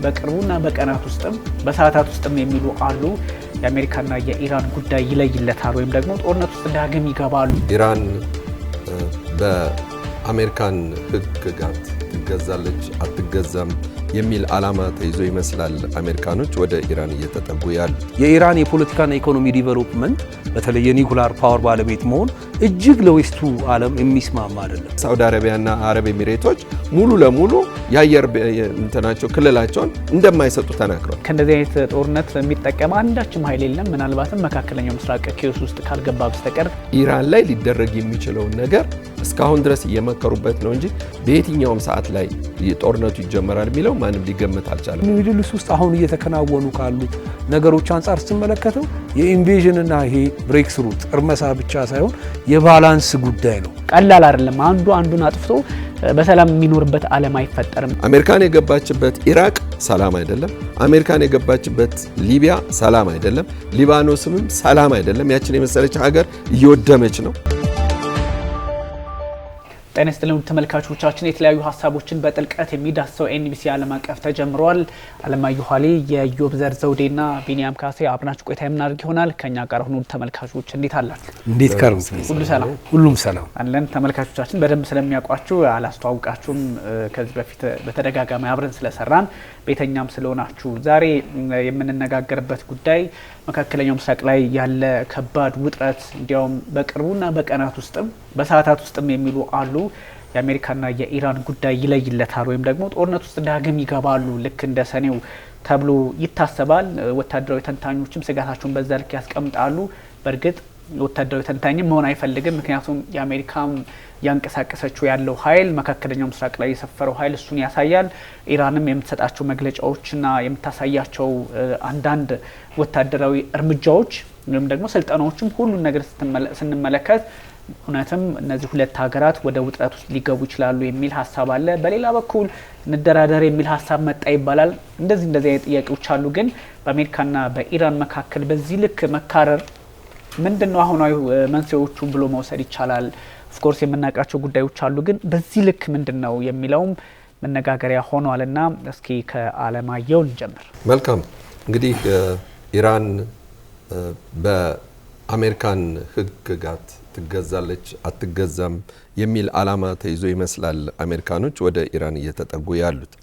በቅርቡና በቀናት ውስጥም በሰዓታት ውስጥም የሚሉ አሉ። የአሜሪካና የኢራን ጉዳይ ይለይለታል ወይም ደግሞ ጦርነት ውስጥ ዳግም ይገባሉ። ኢራን በአሜሪካን ሕግጋት ትገዛለች አትገዛም የሚል ዓላማ ተይዞ ይመስላል አሜሪካኖች ወደ ኢራን እየተጠጉ ያሉ። የኢራን የፖለቲካና ኢኮኖሚ ዲቨሎፕመንት በተለይ የኒኩላር ፓወር ባለቤት መሆን እጅግ ለዌስቱ ዓለም የሚስማማ አይደለም። ሳውዲ አረቢያና አረብ ኤሚሬቶች ሙሉ ለሙሉ የአየር እንትናቸው ክልላቸውን እንደማይሰጡ ተናግረዋል። ከእንደዚህ አይነት ጦርነት የሚጠቀም አንዳችም ኃይል የለም፣ ምናልባትም መካከለኛው ምስራቅ ኬስ ውስጥ ካልገባ በስተቀር። ኢራን ላይ ሊደረግ የሚችለውን ነገር እስካሁን ድረስ እየመከሩበት ነው እንጂ በየትኛውም ሰዓት ላይ ጦርነቱ ይጀመራል የሚለው ማንም ሊገምት አልቻለም። ሚድል ኢስት ውስጥ አሁን እየተከናወኑ ካሉት ነገሮች አንጻር ስትመለከተው የኢንቬዥንና ይሄ ብሬክ ስሩ ጥርመሳ ብቻ ሳይሆን የባላንስ ጉዳይ ነው። ቀላል አይደለም። አንዱ አንዱን አጥፍቶ በሰላም የሚኖርበት ዓለም አይፈጠርም። አሜሪካን የገባችበት ኢራቅ ሰላም አይደለም። አሜሪካን የገባችበት ሊቢያ ሰላም አይደለም። ሊባኖስም ሰላም አይደለም። ያችን የመሰለች ሀገር እየወደመች ነው። ጤና ይስጥልን ተመልካቾቻችን፣ የተለያዩ ሀሳቦችን በጥልቀት የሚዳስሰው ኤንቢሲ ዓለም አቀፍ ተጀምሯል። አለማየሁ ኋሌ፣ የዮብ ዘውዴና ቢኒያም ካሴ አብራችሁ ቆይታ የምናደርግ ይሆናል። ከኛ ጋር ሆኑ ተመልካቾች እንዴት አላችሁ? እንዴት ከርም? ሁሉ ሰላም? ሁሉም ሰላም አለን። ተመልካቾቻችን በደንብ ስለሚያውቋችሁ አላስተዋውቃችሁም። ከዚህ በፊት በተደጋጋሚ አብረን ስለሰራን ቤተኛም ስለሆናችሁ ዛሬ የምንነጋገርበት ጉዳይ መካከለኛው ምስራቅ ላይ ያለ ከባድ ውጥረት እንዲያውም በቅርቡና በቀናት ውስጥም በሰዓታት ውስጥም የሚሉ አሉ። የአሜሪካና የኢራን ጉዳይ ይለይለታል ወይም ደግሞ ጦርነት ውስጥ ዳግም ይገባሉ ልክ እንደ ሰኔው ተብሎ ይታሰባል። ወታደራዊ ተንታኞችም ስጋታቸውን በዛ ልክ ያስቀምጣሉ። በእርግጥ ወታደራዊ ተንታኝም መሆን አይፈልግም። ምክንያቱም የአሜሪካም ያንቀሳቀሰችው ያለው ኃይል መካከለኛው ምስራቅ ላይ የሰፈረው ኃይል እሱን ያሳያል። ኢራንም የምትሰጣቸው መግለጫዎችና የምታሳያቸው አንዳንድ ወታደራዊ እርምጃዎች ወይም ደግሞ ስልጠናዎችም ሁሉን ነገር ስንመለከት እውነትም እነዚህ ሁለት ሀገራት ወደ ውጥረት ውስጥ ሊገቡ ይችላሉ የሚል ሀሳብ አለ። በሌላ በኩል እንደራደር የሚል ሀሳብ መጣ ይባላል። እንደዚህ አይነት ጥያቄዎች አሉ። ግን በአሜሪካና በኢራን መካከል በዚህ ልክ መካረር ምንድነው አሁናዊ መንስኤዎቹ ብሎ መውሰድ ይቻላል? ኦፍኮርስ የምናውቃቸው ጉዳዮች አሉ። ግን በዚህ ልክ ምንድነው የሚለውም መነጋገሪያ ሆኗልና እስኪ ከአለማየሁ እንጀምር። መልካም። እንግዲህ ኢራን በአሜሪካን ሕግጋት ትገዛለች አትገዛም የሚል ዓላማ ተይዞ ይመስላል አሜሪካኖች ወደ ኢራን እየተጠጉ ያሉት።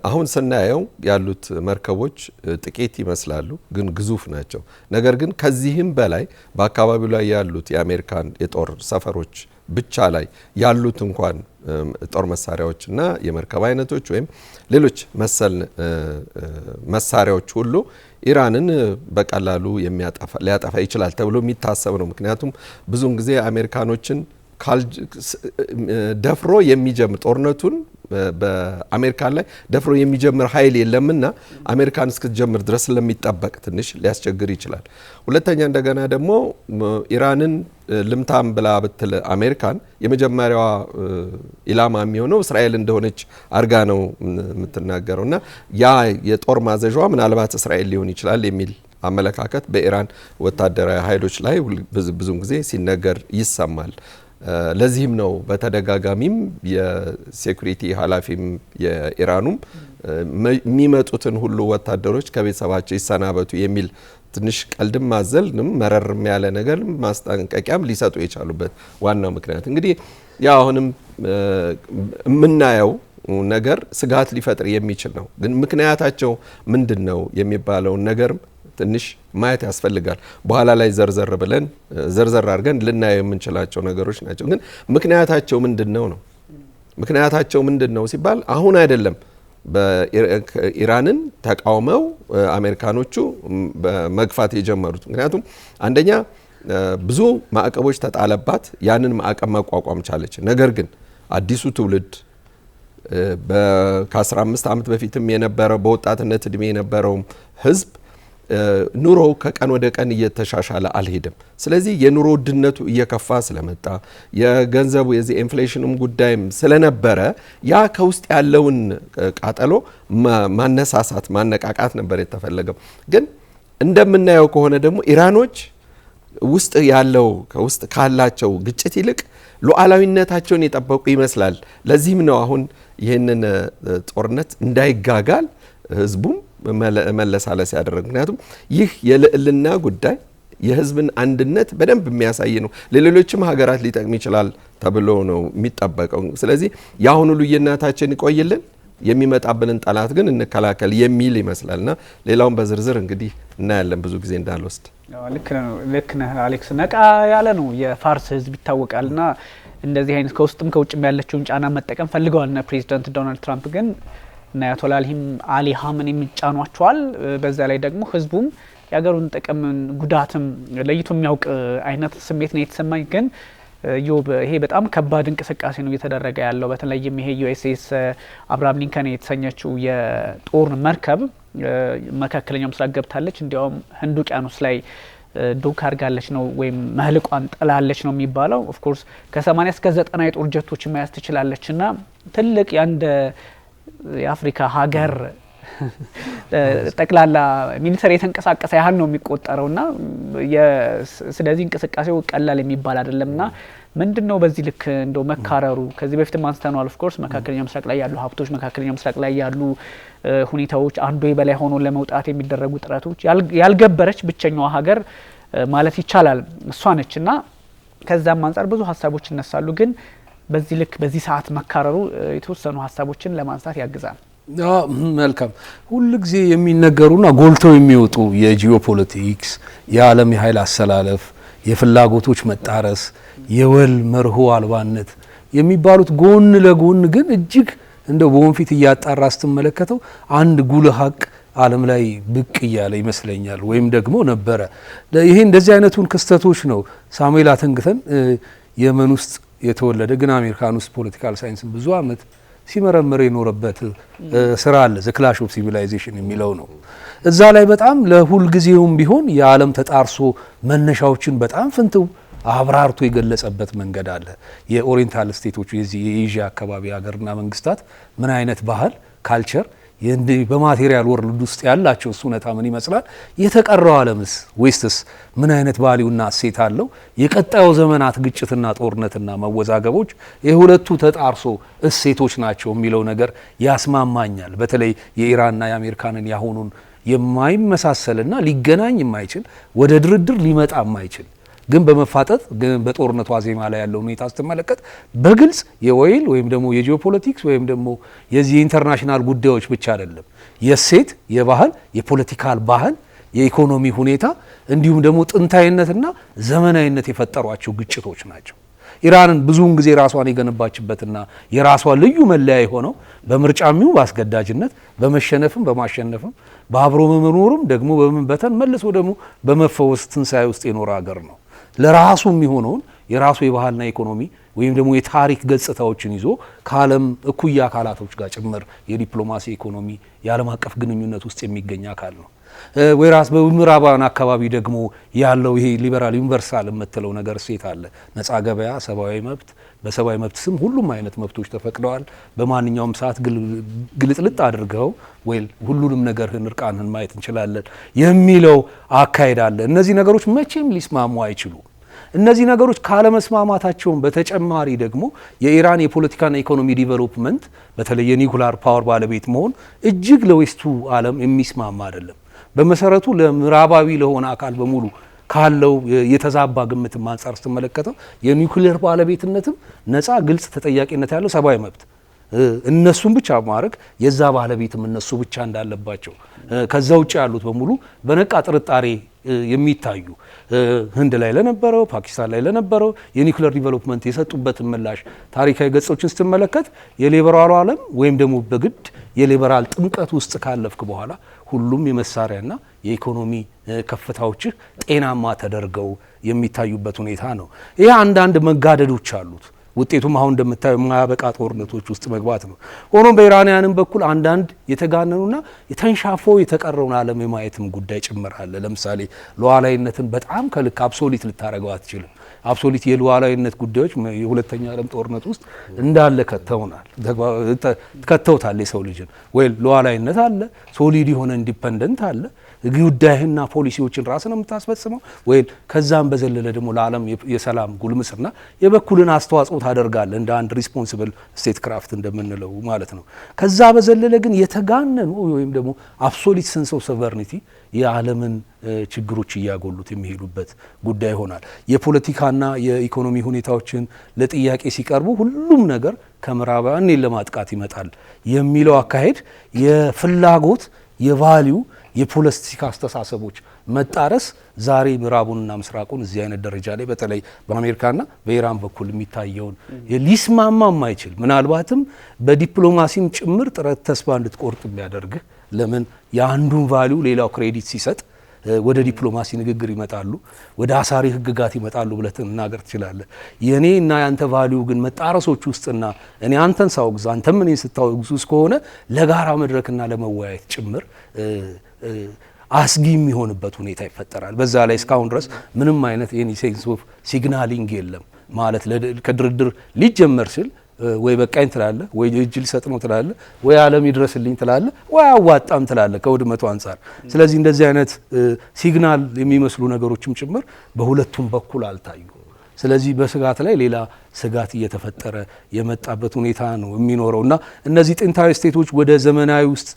አሁን ስናየው ያሉት መርከቦች ጥቂት ይመስላሉ፣ ግን ግዙፍ ናቸው። ነገር ግን ከዚህም በላይ በአካባቢው ላይ ያሉት የአሜሪካን የጦር ሰፈሮች ብቻ ላይ ያሉት እንኳን ጦር መሳሪያዎችና የመርከብ አይነቶች ወይም ሌሎች መሰል መሳሪያዎች ሁሉ ኢራንን በቀላሉ ሊያጠፋ ይችላል ተብሎ የሚታሰብ ነው። ምክንያቱም ብዙውን ጊዜ አሜሪካኖችን ደፍሮ የሚጀምር ጦርነቱን በአሜሪካን ላይ ደፍሮ የሚጀምር ኃይል የለምና አሜሪካን እስክትጀምር ድረስ ስለሚጠበቅ ትንሽ ሊያስቸግር ይችላል። ሁለተኛ እንደገና ደግሞ ኢራንን ልምታም ብላ ብትል አሜሪካን የመጀመሪያዋ ኢላማ የሚሆነው እስራኤል እንደሆነች አርጋ ነው የምትናገረውና ያ የጦር ማዘዣዋ ምናልባት እስራኤል ሊሆን ይችላል የሚል አመለካከት በኢራን ወታደራዊ ኃይሎች ላይ ብዙውን ጊዜ ሲነገር ይሰማል። ለዚህም ነው በተደጋጋሚም የሴኩሪቲ ኃላፊም የኢራኑም የሚመጡትን ሁሉ ወታደሮች ከቤተሰባቸው ይሰናበቱ የሚል ትንሽ ቀልድም ማዘልንም መረርም ያለ ነገር ማስጠንቀቂያም ሊሰጡ የቻሉበት ዋናው ምክንያት እንግዲህ ያ አሁንም የምናየው ነገር ስጋት ሊፈጥር የሚችል ነው። ግን ምክንያታቸው ምንድነው የሚባለውን ነገርም ትንሽ ማየት ያስፈልጋል። በኋላ ላይ ዘርዘር አድርገን ልናየው የምንችላቸው ነገሮች ናቸው። ግን ምክንያታቸው ምንድነው ነው? ምክንያታቸው ምንድነው ሲባል አሁን አይደለም በኢራንን ተቃውመው አሜሪካኖቹ መግፋት የጀመሩት። ምክንያቱም አንደኛ ብዙ ማዕቀቦች ተጣለባት፣ ያንን ማዕቀብ መቋቋም ቻለች። ነገር ግን አዲሱ ትውልድ ከ15 ዓመት በፊትም የነበረው በወጣትነት እድሜ የነበረው ህዝብ ኑሮው ከቀን ወደ ቀን እየተሻሻለ አልሄደም። ስለዚህ የኑሮ ውድነቱ እየከፋ ስለመጣ የገንዘቡ የዚህ ኢንፍሌሽንም ጉዳይም ስለነበረ ያ ከውስጥ ያለውን ቃጠሎ ማነሳሳት ማነቃቃት ነበር የተፈለገው። ግን እንደምናየው ከሆነ ደግሞ ኢራኖች ውስጥ ያለው ከውስጥ ካላቸው ግጭት ይልቅ ሉዓላዊነታቸውን የጠበቁ ይመስላል። ለዚህም ነው አሁን ይህንን ጦርነት እንዳይጋጋል ህዝቡም መለሳለስ ያደረገ። ምክንያቱም ይህ የልዕልና ጉዳይ የህዝብን አንድነት በደንብ የሚያሳይ ነው። ለሌሎችም ሀገራት ሊጠቅም ይችላል ተብሎ ነው የሚጠበቀው። ስለዚህ የአሁኑ ልዩነታችን ይቆይልን፣ የሚመጣብንን ጠላት ግን እንከላከል የሚል ይመስላልና ሌላውን በዝርዝር እንግዲህ እናያለን ብዙ ጊዜ እንዳልወስድ። ልክ ነህ አሌክስ። ነቃ ያለ ነው የፋርስ ህዝብ ይታወቃልና እንደዚህ አይነት ከውስጥም ከውጭም ያለችውን ጫና መጠቀም ፈልገዋል ፕሬዚዳንት ዶናልድ ትራምፕ ግን እና አያቶላ አሊ ሀመኔ የሚጫኗቸዋል። በዛ ላይ ደግሞ ህዝቡም የሀገሩን ጥቅም ጉዳትም ለይቶ የሚያውቅ አይነት ስሜት ነው የተሰማኝ። ግን ይሄ በጣም ከባድ እንቅስቃሴ ነው እየተደረገ ያለው። በተለይም ይሄ ዩኤስኤስ አብርሃም ሊንከን የተሰኘችው የጦር መርከብ መካከለኛው ምስራቅ ገብታለች። እንዲያውም ህንድ ውቅያኖስ ላይ ዶክ አድርጋለች ነው ወይም መህልቋን ጥላለች ነው የሚባለው። ኦፍኮርስ ከ80 እስከ 90 የጦር ጀቶች መያዝ ትችላለች እና ትልቅ የአንድ የአፍሪካ ሀገር ጠቅላላ ሚሊተሪ የተንቀሳቀሰ ያህል ነው የሚቆጠረውና ስለዚህ እንቅስቃሴው ቀላል የሚባል አይደለምና ምንድነው በዚህ ልክ እንደው መካረሩ? ከዚህ በፊትም አንስተናል። ኦፍ ኮርስ መካከለኛው ምስራቅ ላይ ያሉ ሀብቶች፣ መካከለኛው ምስራቅ ላይ ያሉ ሁኔታዎች አንዱ የበላይ ሆኖ ለመውጣት የሚደረጉ ጥረቶች ያልገበረች ብቸኛዋ ሀገር ማለት ይቻላል እሷ ነችና ከዛም አንፃር ብዙ ሀሳቦች ይነሳሉ። ግን በዚህ ልክ በዚህ ሰዓት መካረሩ የተወሰኑ ሀሳቦችን ለማንሳት ያግዛል። መልካም። ሁሉ ጊዜ የሚነገሩና ጎልተው የሚወጡ የጂኦፖለቲክስ የዓለም የኃይል አሰላለፍ፣ የፍላጎቶች መጣረስ፣ የወል መርሆ አልባነት የሚባሉት ጎን ለጎን ግን እጅግ እንደው በወንፊት እያጣራ ስትመለከተው አንድ ጉልህ ሀቅ ዓለም ላይ ብቅ እያለ ይመስለኛል ወይም ደግሞ ነበረ። ይሄ እንደዚህ አይነቱን ክስተቶች ነው ሳሙኤል አተንግተን የመን ውስጥ የተወለደ ግን አሜሪካን ውስጥ ፖለቲካል ሳይንስን ብዙ አመት ሲመረምር የኖረበት ስራ አለ ዘ ክላሽ ኦፍ ሲቪላይዜሽን የሚለው ነው። እዛ ላይ በጣም ለሁል ጊዜውም ቢሆን የዓለም ተጣርሶ መነሻዎችን በጣም ፍንትው አብራርቶ የገለጸበት መንገድ አለ። የኦሪየንታል ስቴቶች የኤዥያ አካባቢ ሀገርና መንግስታት ምን አይነት ባህል ካልቸር በማቴሪያል ወርልድ ውስጥ ያላቸው እውነታ ምን ይመስላል፣ የተቀረው ዓለምስ ዌስትስ ምን አይነት ቫልዩና እሴት አለው፣ የቀጣዩ ዘመናት ግጭትና ጦርነትና መወዛገቦች የሁለቱ ተጣርሶ እሴቶች ናቸው የሚለው ነገር ያስማማኛል። በተለይ የኢራንና የአሜሪካንን ያሁኑን የማይመሳሰልና ሊገናኝ የማይችል ወደ ድርድር ሊመጣ የማይችል ግን በመፋጠጥ ግን በጦርነቱ አዜማ ላይ ያለው ሁኔታ ስትመለከት በግልጽ የኦይል ወይም ደግሞ የጂኦፖለቲክስ ወይም ደግሞ የዚህ ኢንተርናሽናል ጉዳዮች ብቻ አይደለም፣ የሴት የባህል የፖለቲካል ባህል የኢኮኖሚ ሁኔታ እንዲሁም ደግሞ ጥንታዊነትና ዘመናዊነት የፈጠሯቸው ግጭቶች ናቸው። ኢራንን ብዙውን ጊዜ ራሷን የገነባችበትና የራሷ ልዩ መለያ የሆነው በምርጫሚው በአስገዳጅነት በመሸነፍም በማሸነፍም በአብሮ መኖሩም ደግሞ በመንበተን መልሶ ደግሞ በመፈወስ ትንሳኤ ውስጥ የኖረ ሀገር ነው። ለራሱ የሚሆነውን የራሱ የባህልና ኢኮኖሚ ወይም ደግሞ የታሪክ ገጽታዎችን ይዞ ከዓለም እኩያ አካላቶች ጋር ጭምር የዲፕሎማሲ ኢኮኖሚ የዓለም አቀፍ ግንኙነት ውስጥ የሚገኝ አካል ነው። ወይራስ በምዕራባውያን አካባቢ ደግሞ ያለው ይሄ ሊበራል ዩኒቨርሳል የምትለው ነገር ሴት አለ። ነጻ ገበያ፣ ሰብአዊ መብት፣ በሰብአዊ መብት ስም ሁሉም አይነት መብቶች ተፈቅደዋል። በማንኛውም ሰዓት ግልጥልጥ አድርገው ወይ ሁሉንም ነገርህን እርቃንህን ማየት እንችላለን የሚለው አካሄድ አለ። እነዚህ ነገሮች መቼም ሊስማሙ አይችሉ። እነዚህ ነገሮች ካለመስማማታቸውን በተጨማሪ ደግሞ የኢራን የፖለቲካና ኢኮኖሚ ዲቨሎፕመንት በተለይ የኒኩላር ፓወር ባለቤት መሆን እጅግ ለዌስቱ ዓለም የሚስማማ አይደለም። በመሰረቱ ለምዕራባዊ ለሆነ አካል በሙሉ ካለው የተዛባ ግምት አንፃር ስትመለከተው የኒኩሌር ባለቤትነትም ነፃ ግልጽ ተጠያቂነት ያለው ሰብአዊ መብት እነሱም ብቻ ማድረግ የዛ ባለቤትም እነሱ ብቻ እንዳለባቸው ከዛ ውጭ ያሉት በሙሉ በነቃ ጥርጣሬ የሚታዩ ህንድ ላይ ለነበረው ፓኪስታን ላይ ለነበረው የኒኩሌር ዲቨሎፕመንት የሰጡበትን ምላሽ ታሪካዊ ገጾችን ስትመለከት የሊበራሉ ዓለም ወይም ደግሞ በግድ የሊበራል ጥምቀት ውስጥ ካለፍክ በኋላ ሁሉም የመሳሪያና የኢኮኖሚ ከፍታዎች ጤናማ ተደርገው የሚታዩበት ሁኔታ ነው። ይህ አንዳንድ መጋደዶች አሉት። ውጤቱም አሁን እንደምታዩ የማያበቃ ጦርነቶች ውስጥ መግባት ነው። ሆኖም በኢራናውያንም በኩል አንዳንድ የተጋነኑና የተንሻፎ የተቀረውን ዓለም የማየትም ጉዳይ ጭምራለ። ለምሳሌ ሉዓላዊነትን በጣም ከልክ አብሶሊት ልታረገው አትችልም። አብሶሊት የሉዓላዊነት ጉዳዮች የሁለተኛ ዓለም ጦርነት ውስጥ እንዳለ ከተውታል። የሰው ልጅን ወይ ሉዓላዊነት አለ፣ ሶሊድ የሆነ ኢንዲፔንደንት አለ፣ ጉዳይና ፖሊሲዎችን ራስን የምታስፈጽመው ወይ ከዛም በዘለለ ደግሞ ለዓለም የሰላም ጉልምስና የበኩልን አስተዋጽኦ ታደርጋለህ እንደ አንድ ሪስፖንሲብል ስቴት ክራፍት እንደምንለው ማለት ነው። ከዛ በዘለለ ግን የተጋነኑ ወይም ደግሞ አብሶሉት ሴንስ ኦፍ ሶቨርኒቲ የዓለምን ችግሮች እያጎሉት የሚሄዱበት ጉዳይ ይሆናል። የፖለቲካና የኢኮኖሚ ሁኔታዎችን ለጥያቄ ሲቀርቡ ሁሉም ነገር ከምዕራባውያን ለማጥቃት ይመጣል የሚለው አካሄድ የፍላጎት የቫልዩ የፖለቲካ አስተሳሰቦች መጣረስ ዛሬ ምዕራቡንና ምስራቁን እዚህ አይነት ደረጃ ላይ በተለይ በአሜሪካና በኢራን በኩል የሚታየውን ሊስማማ የማይችል ምናልባትም በዲፕሎማሲም ጭምር ጥረት ተስፋ እንድትቆርጥ የሚያደርግ ለምን የአንዱን ቫልዩ ሌላው ክሬዲት ሲሰጥ ወደ ዲፕሎማሲ ንግግር ይመጣሉ፣ ወደ አሳሪ ህግጋት ይመጣሉ ብለህ መናገር ትችላለህ። የኔ እና ያንተ ቫልዩ ግን መጣረሶች ውስጥና እኔ አንተን ሳውግዝ አንተም እኔን ስታወግዙ እስከሆነ ለጋራ መድረክና ለመወያየት ጭምር አስጊ የሚሆንበት ሁኔታ ይፈጠራል። በዛ ላይ እስካሁን ድረስ ምንም አይነት የኒ ሴንስ ኦፍ ሲግናሊንግ የለም ማለት ከድርድር ሊጀመር ሲል ወይ በቃኝ ትላለህ፣ ወይ እጅ ሊሰጥ ነው ትላለህ፣ ወይ ዓለም ይድረስልኝ ትላለህ፣ ወይ አዋጣም ትላለህ ከውድመቱ አንጻር። ስለዚህ እንደዚህ አይነት ሲግናል የሚመስሉ ነገሮችም ጭምር በሁለቱም በኩል አልታዩ። ስለዚህ በስጋት ላይ ሌላ ስጋት እየተፈጠረ የመጣበት ሁኔታ ነው የሚኖረው እና እነዚህ ጥንታዊ ስቴቶች ወደ ዘመናዊ ውስጥ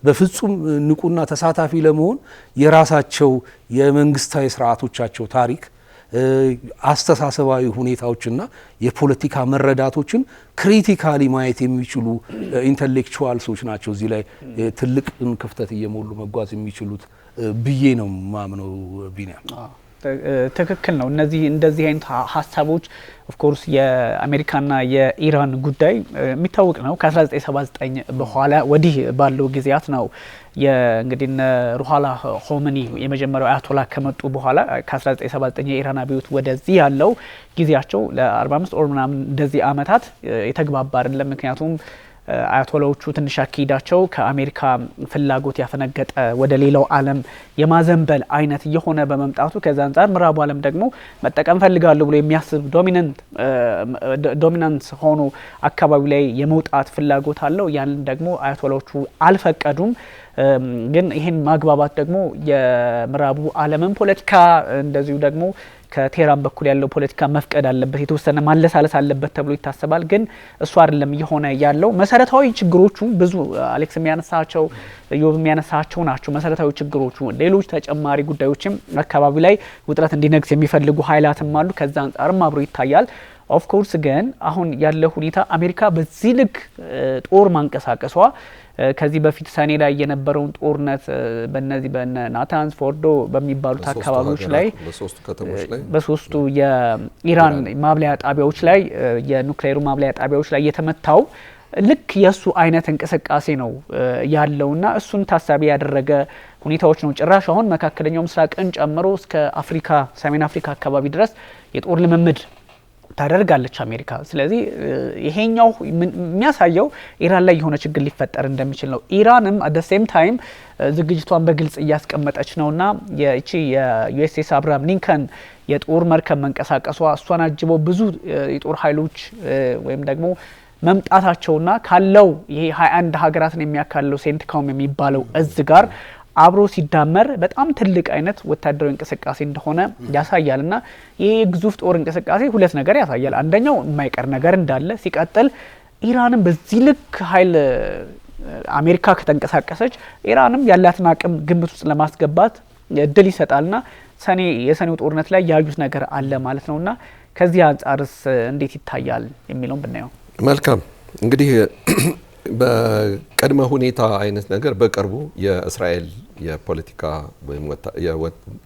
በፍጹም ንቁና ተሳታፊ ለመሆን የራሳቸው የመንግስታዊ ስርዓቶቻቸው ታሪክ አስተሳሰባዊ ሁኔታዎችና የፖለቲካ መረዳቶችን ክሪቲካሊ ማየት የሚችሉ ኢንተሌክቹዋልሶች ናቸው እዚህ ላይ ትልቅ ክፍተት እየሞሉ መጓዝ የሚችሉት ብዬ ነው ማምነው። ቢኒያም ትክክል ነው። እንደዚህ አይነት ሀሳቦች ኦፍ ኮርስ የአሜሪካና የኢራን ጉዳይ የሚታወቅ ነው። ከ1979 በኋላ ወዲህ ባለው ጊዜያት ነው እንግዲህ ሩሃላ ሆመኒ የመጀመሪያው አያቶላ ከመጡ በኋላ ከ1979 የኢራን አብዮት ወደዚህ ያለው ጊዜያቸው ለ45 ኦር ምናምን እንደዚህ አመታት የተግባባ አይደለም። ምክንያቱም አያቶላዎቹ ትንሽ አካሄዳቸው ከአሜሪካ ፍላጎት ያፈነገጠ ወደ ሌላው ዓለም የማዘንበል አይነት እየሆነ በመምጣቱ ከዛ አንጻር ምዕራቡ ዓለም ደግሞ መጠቀም ፈልጋለሁ ብሎ የሚያስብ ዶሚናንት ሆኖ አካባቢ ላይ የመውጣት ፍላጎት አለው። ያንን ደግሞ አያቶላዎቹ አልፈቀዱም። ግን ይህን ማግባባት ደግሞ የምዕራቡ ዓለምን ፖለቲካ እንደዚሁ ደግሞ ከቴህራን በኩል ያለው ፖለቲካ መፍቀድ አለበት፣ የተወሰነ ማለሳለስ አለበት ተብሎ ይታሰባል። ግን እሱ አይደለም እየሆነ ያለው። መሰረታዊ ችግሮቹ ብዙ አሌክስ የሚያነሳቸው ዮብ የሚያነሳቸው ናቸው። መሰረታዊ ችግሮቹ ሌሎች ተጨማሪ ጉዳዮችም አካባቢ ላይ ውጥረት እንዲነግስ የሚፈልጉ ኃይላትም አሉ። ከዛ አንጻርም አብሮ ይታያል። ኦፍ ኮርስ ግን አሁን ያለው ሁኔታ አሜሪካ በዚህ ልክ ጦር ማንቀሳቀሷ ከዚህ በፊት ሰኔ ላይ የነበረውን ጦርነት በእነዚህ በናታንስ ፎርዶ በሚባሉት አካባቢዎች ላይ በሶስቱ የኢራን ማብለያ ጣቢያዎች ላይ የኑክሌር ማብለያ ጣቢያዎች ላይ የተመታው ልክ የሱ አይነት እንቅስቃሴ ነው ያለውና እሱን ታሳቢ ያደረገ ሁኔታዎች ነው። ጭራሽ አሁን መካከለኛው ምስራቅን ጨምሮ እስከ አፍሪካ ሰሜን አፍሪካ አካባቢ ድረስ የጦር ልምምድ ታደርጋለች አሜሪካ። ስለዚህ ይሄኛው የሚያሳየው ኢራን ላይ የሆነ ችግር ሊፈጠር እንደሚችል ነው። ኢራንም አት ዘ ሴም ታይም ዝግጅቷን በግልጽ እያስቀመጠች ነውና የዩኤስኤስ አብርሃም ሊንከን የጦር መርከብ መንቀሳቀሷ እሷን አጅበው ብዙ የጦር ኃይሎች ወይም ደግሞ መምጣታቸውና ካለው ይሄ 21 ሀገራትን የሚያካልለው ሴንትካም የሚባለው እዝ ጋር አብሮ ሲዳመር በጣም ትልቅ አይነት ወታደራዊ እንቅስቃሴ እንደሆነ ያሳያልና ይሄ ግዙፍ ጦር እንቅስቃሴ ሁለት ነገር ያሳያል። አንደኛው የማይቀር ነገር እንዳለ፣ ሲቀጥል ኢራንም በዚህ ልክ ኃይል አሜሪካ ከተንቀሳቀሰች ኢራንም ያላትን አቅም ግምት ውስጥ ለማስገባት እድል ይሰጣልና የሰኔው ጦርነት ላይ ያዩት ነገር አለ ማለት ነውና ከዚህ አንጻርስ እንዴት ይታያል የሚለውን ብናየው መልካም። እንግዲህ በቀድመ ሁኔታ አይነት ነገር በቅርቡ የእስራኤል የፖለቲካ ወይም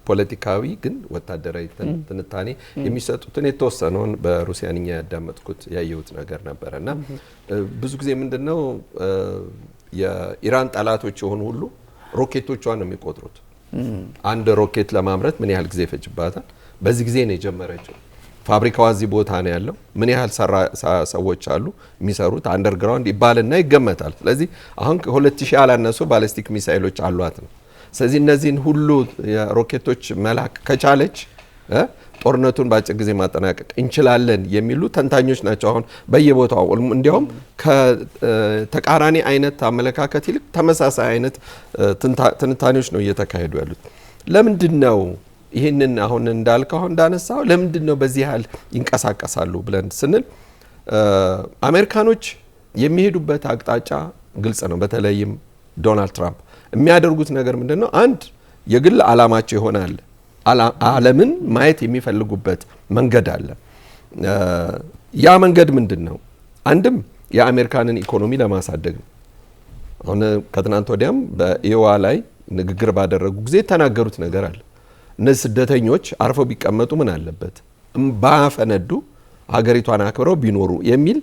ፖለቲካዊ ግን ወታደራዊ ትንታኔ የሚሰጡትን የተወሰነውን በሩሲያንኛ ያዳመጥኩት ያየሁት ነገር ነበርና ብዙ ጊዜ ምንድነው የኢራን ጠላቶች የሆኑ ሁሉ ሮኬቶቿን ነው የሚቆጥሩት። አንድ ሮኬት ለማምረት ምን ያህል ጊዜ ይፈጅባታል? በዚህ ጊዜ ነው የጀመረችው። ፋብሪካው እዚህ ቦታ ነው ያለው። ምን ያህል ሰዎች አሉ የሚሰሩት አንደርግራውንድ ይባልና ይገመታል። ስለዚህ አሁን ከ2000 ያላነሱ ባሊስቲክ ሚሳይሎች አሏት ነው። ስለዚህ እነዚህን ሁሉ ሮኬቶች መላክ ከቻለች ጦርነቱን በአጭር ጊዜ ማጠናቀቅ እንችላለን የሚሉ ተንታኞች ናቸው አሁን በየቦታው። እንዲያውም ከተቃራኒ አይነት አመለካከት ይልቅ ተመሳሳይ አይነት ትንታኔዎች ነው እየተካሄዱ ያሉት። ለምንድን ነው ይህንን አሁን እንዳልከው እንዳነሳው ለምንድን ነው በዚህ ያህል ይንቀሳቀሳሉ ብለን ስንል አሜሪካኖች የሚሄዱበት አቅጣጫ ግልጽ ነው። በተለይም ዶናልድ ትራምፕ የሚያደርጉት ነገር ምንድነው? አንድ የግል ዓላማቸው ይሆናል። ዓለምን ማየት የሚፈልጉበት መንገድ አለ። ያ መንገድ ምንድነው? አንድም የአሜሪካንን ኢኮኖሚ ለማሳደግ ነው። አሁን ከትናንት ወዲያም በኢዮዋ ላይ ንግግር ባደረጉ ጊዜ የተናገሩት ነገር አለ። እነዚህ ስደተኞች አርፈው ቢቀመጡ ምን አለበት፣ ባፈነዱ ሀገሪቷን አክብረው ቢኖሩ የሚል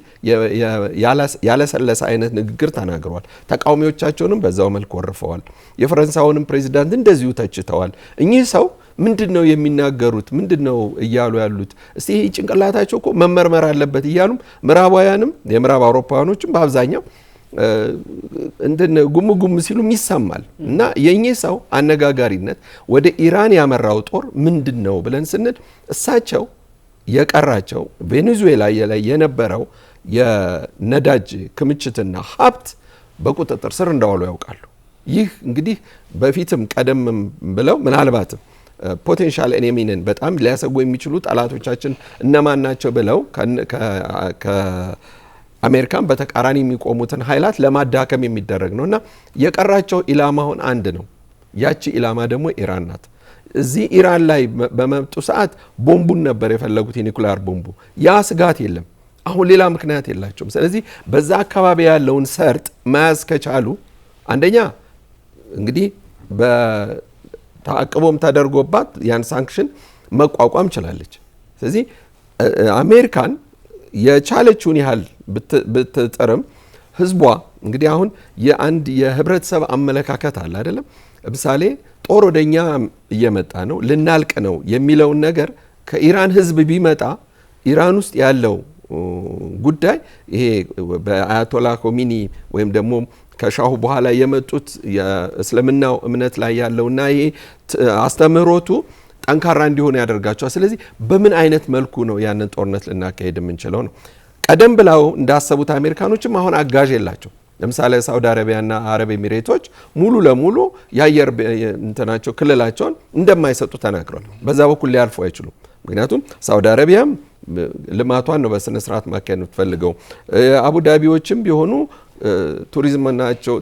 ያለሰለሰ አይነት ንግግር ተናግረዋል። ተቃዋሚዎቻቸውንም በዛው መልክ ወርፈዋል። የፈረንሳዩንም ፕሬዚዳንት እንደዚሁ ተችተዋል። እኚህ ሰው ምንድነው የሚናገሩት? ምንድነው እያሉ ያሉት? እስቲ ይሄ ጭንቅላታቸው እኮ መመርመር አለበት እያሉም ምዕራባውያንም የምዕራብ አውሮፓውያኖችም በአብዛኛው ጉም ጉም ሲሉም ይሰማል። እና የኚህ ሰው አነጋጋሪነት ወደ ኢራን ያመራው ጦር ምንድነው ብለን ስንል እሳቸው የቀራቸው ቬኔዙዌላ ላይ የነበረው የነዳጅ ክምችትና ሀብት በቁጥጥር ስር እንዳዋሉ ያውቃሉ። ይህ እንግዲህ በፊትም ቀደም ብለው ምናልባትም ፖቴንሻል ኤኔሚንን በጣም ሊያሰጉ የሚችሉ ጠላቶቻችን እነማን ናቸው ብለው ከአሜሪካን በተቃራኒ የሚቆሙትን ኃይላት ለማዳከም የሚደረግ ነውና የቀራቸው ኢላማውን አንድ ነው። ያቺ ኢላማ ደግሞ ኢራን ናት። እዚህ ኢራን ላይ በመጡ ሰዓት ቦምቡን ነበር የፈለጉት፣ የኒኩሊየር ቦምቡ። ያ ስጋት የለም። አሁን ሌላ ምክንያት የላቸውም። ስለዚህ በዛ አካባቢ ያለውን ሰርጥ መያዝ ከቻሉ አንደኛ እንግዲህ በተአቅቦም ተደርጎባት ያን ሳንክሽን መቋቋም ችላለች። ስለዚህ አሜሪካን የቻለችውን ያህል ብትጥርም ህዝቧ እንግዲህ አሁን የአንድ የህብረተሰብ አመለካከት አለ አይደለም። ለምሳሌ ጦር ወደኛ እየመጣ ነው ልናልቅ ነው የሚለውን ነገር ከኢራን ህዝብ ቢመጣ ኢራን ውስጥ ያለው ጉዳይ ይሄ በአያቶላ ኮሚኒ ወይም ደግሞ ከሻሁ በኋላ የመጡት የእስልምናው እምነት ላይ ያለውና ይሄ አስተምህሮቱ ጠንካራ እንዲሆን ያደርጋቸዋል። ስለዚህ በምን አይነት መልኩ ነው ያንን ጦርነት ልናካሄድ የምንችለው ነው። ቀደም ብለው እንዳሰቡት አሜሪካኖችም አሁን አጋዥ የላቸው። ለምሳሌ ሳውዲ አረቢያና አረብ ኤሚሬቶች ሙሉ ለሙሉ የአየር እንትናቸው ክልላቸውን እንደማይሰጡ ተናግረዋል። በዛ በኩል ሊያልፉ አይችሉም። ምክንያቱም ሳውዲ አረቢያም ልማቷን ነው በስነ ስርዓት ማካሄድ የምትፈልገው። አቡዳቢዎችም ቢሆኑ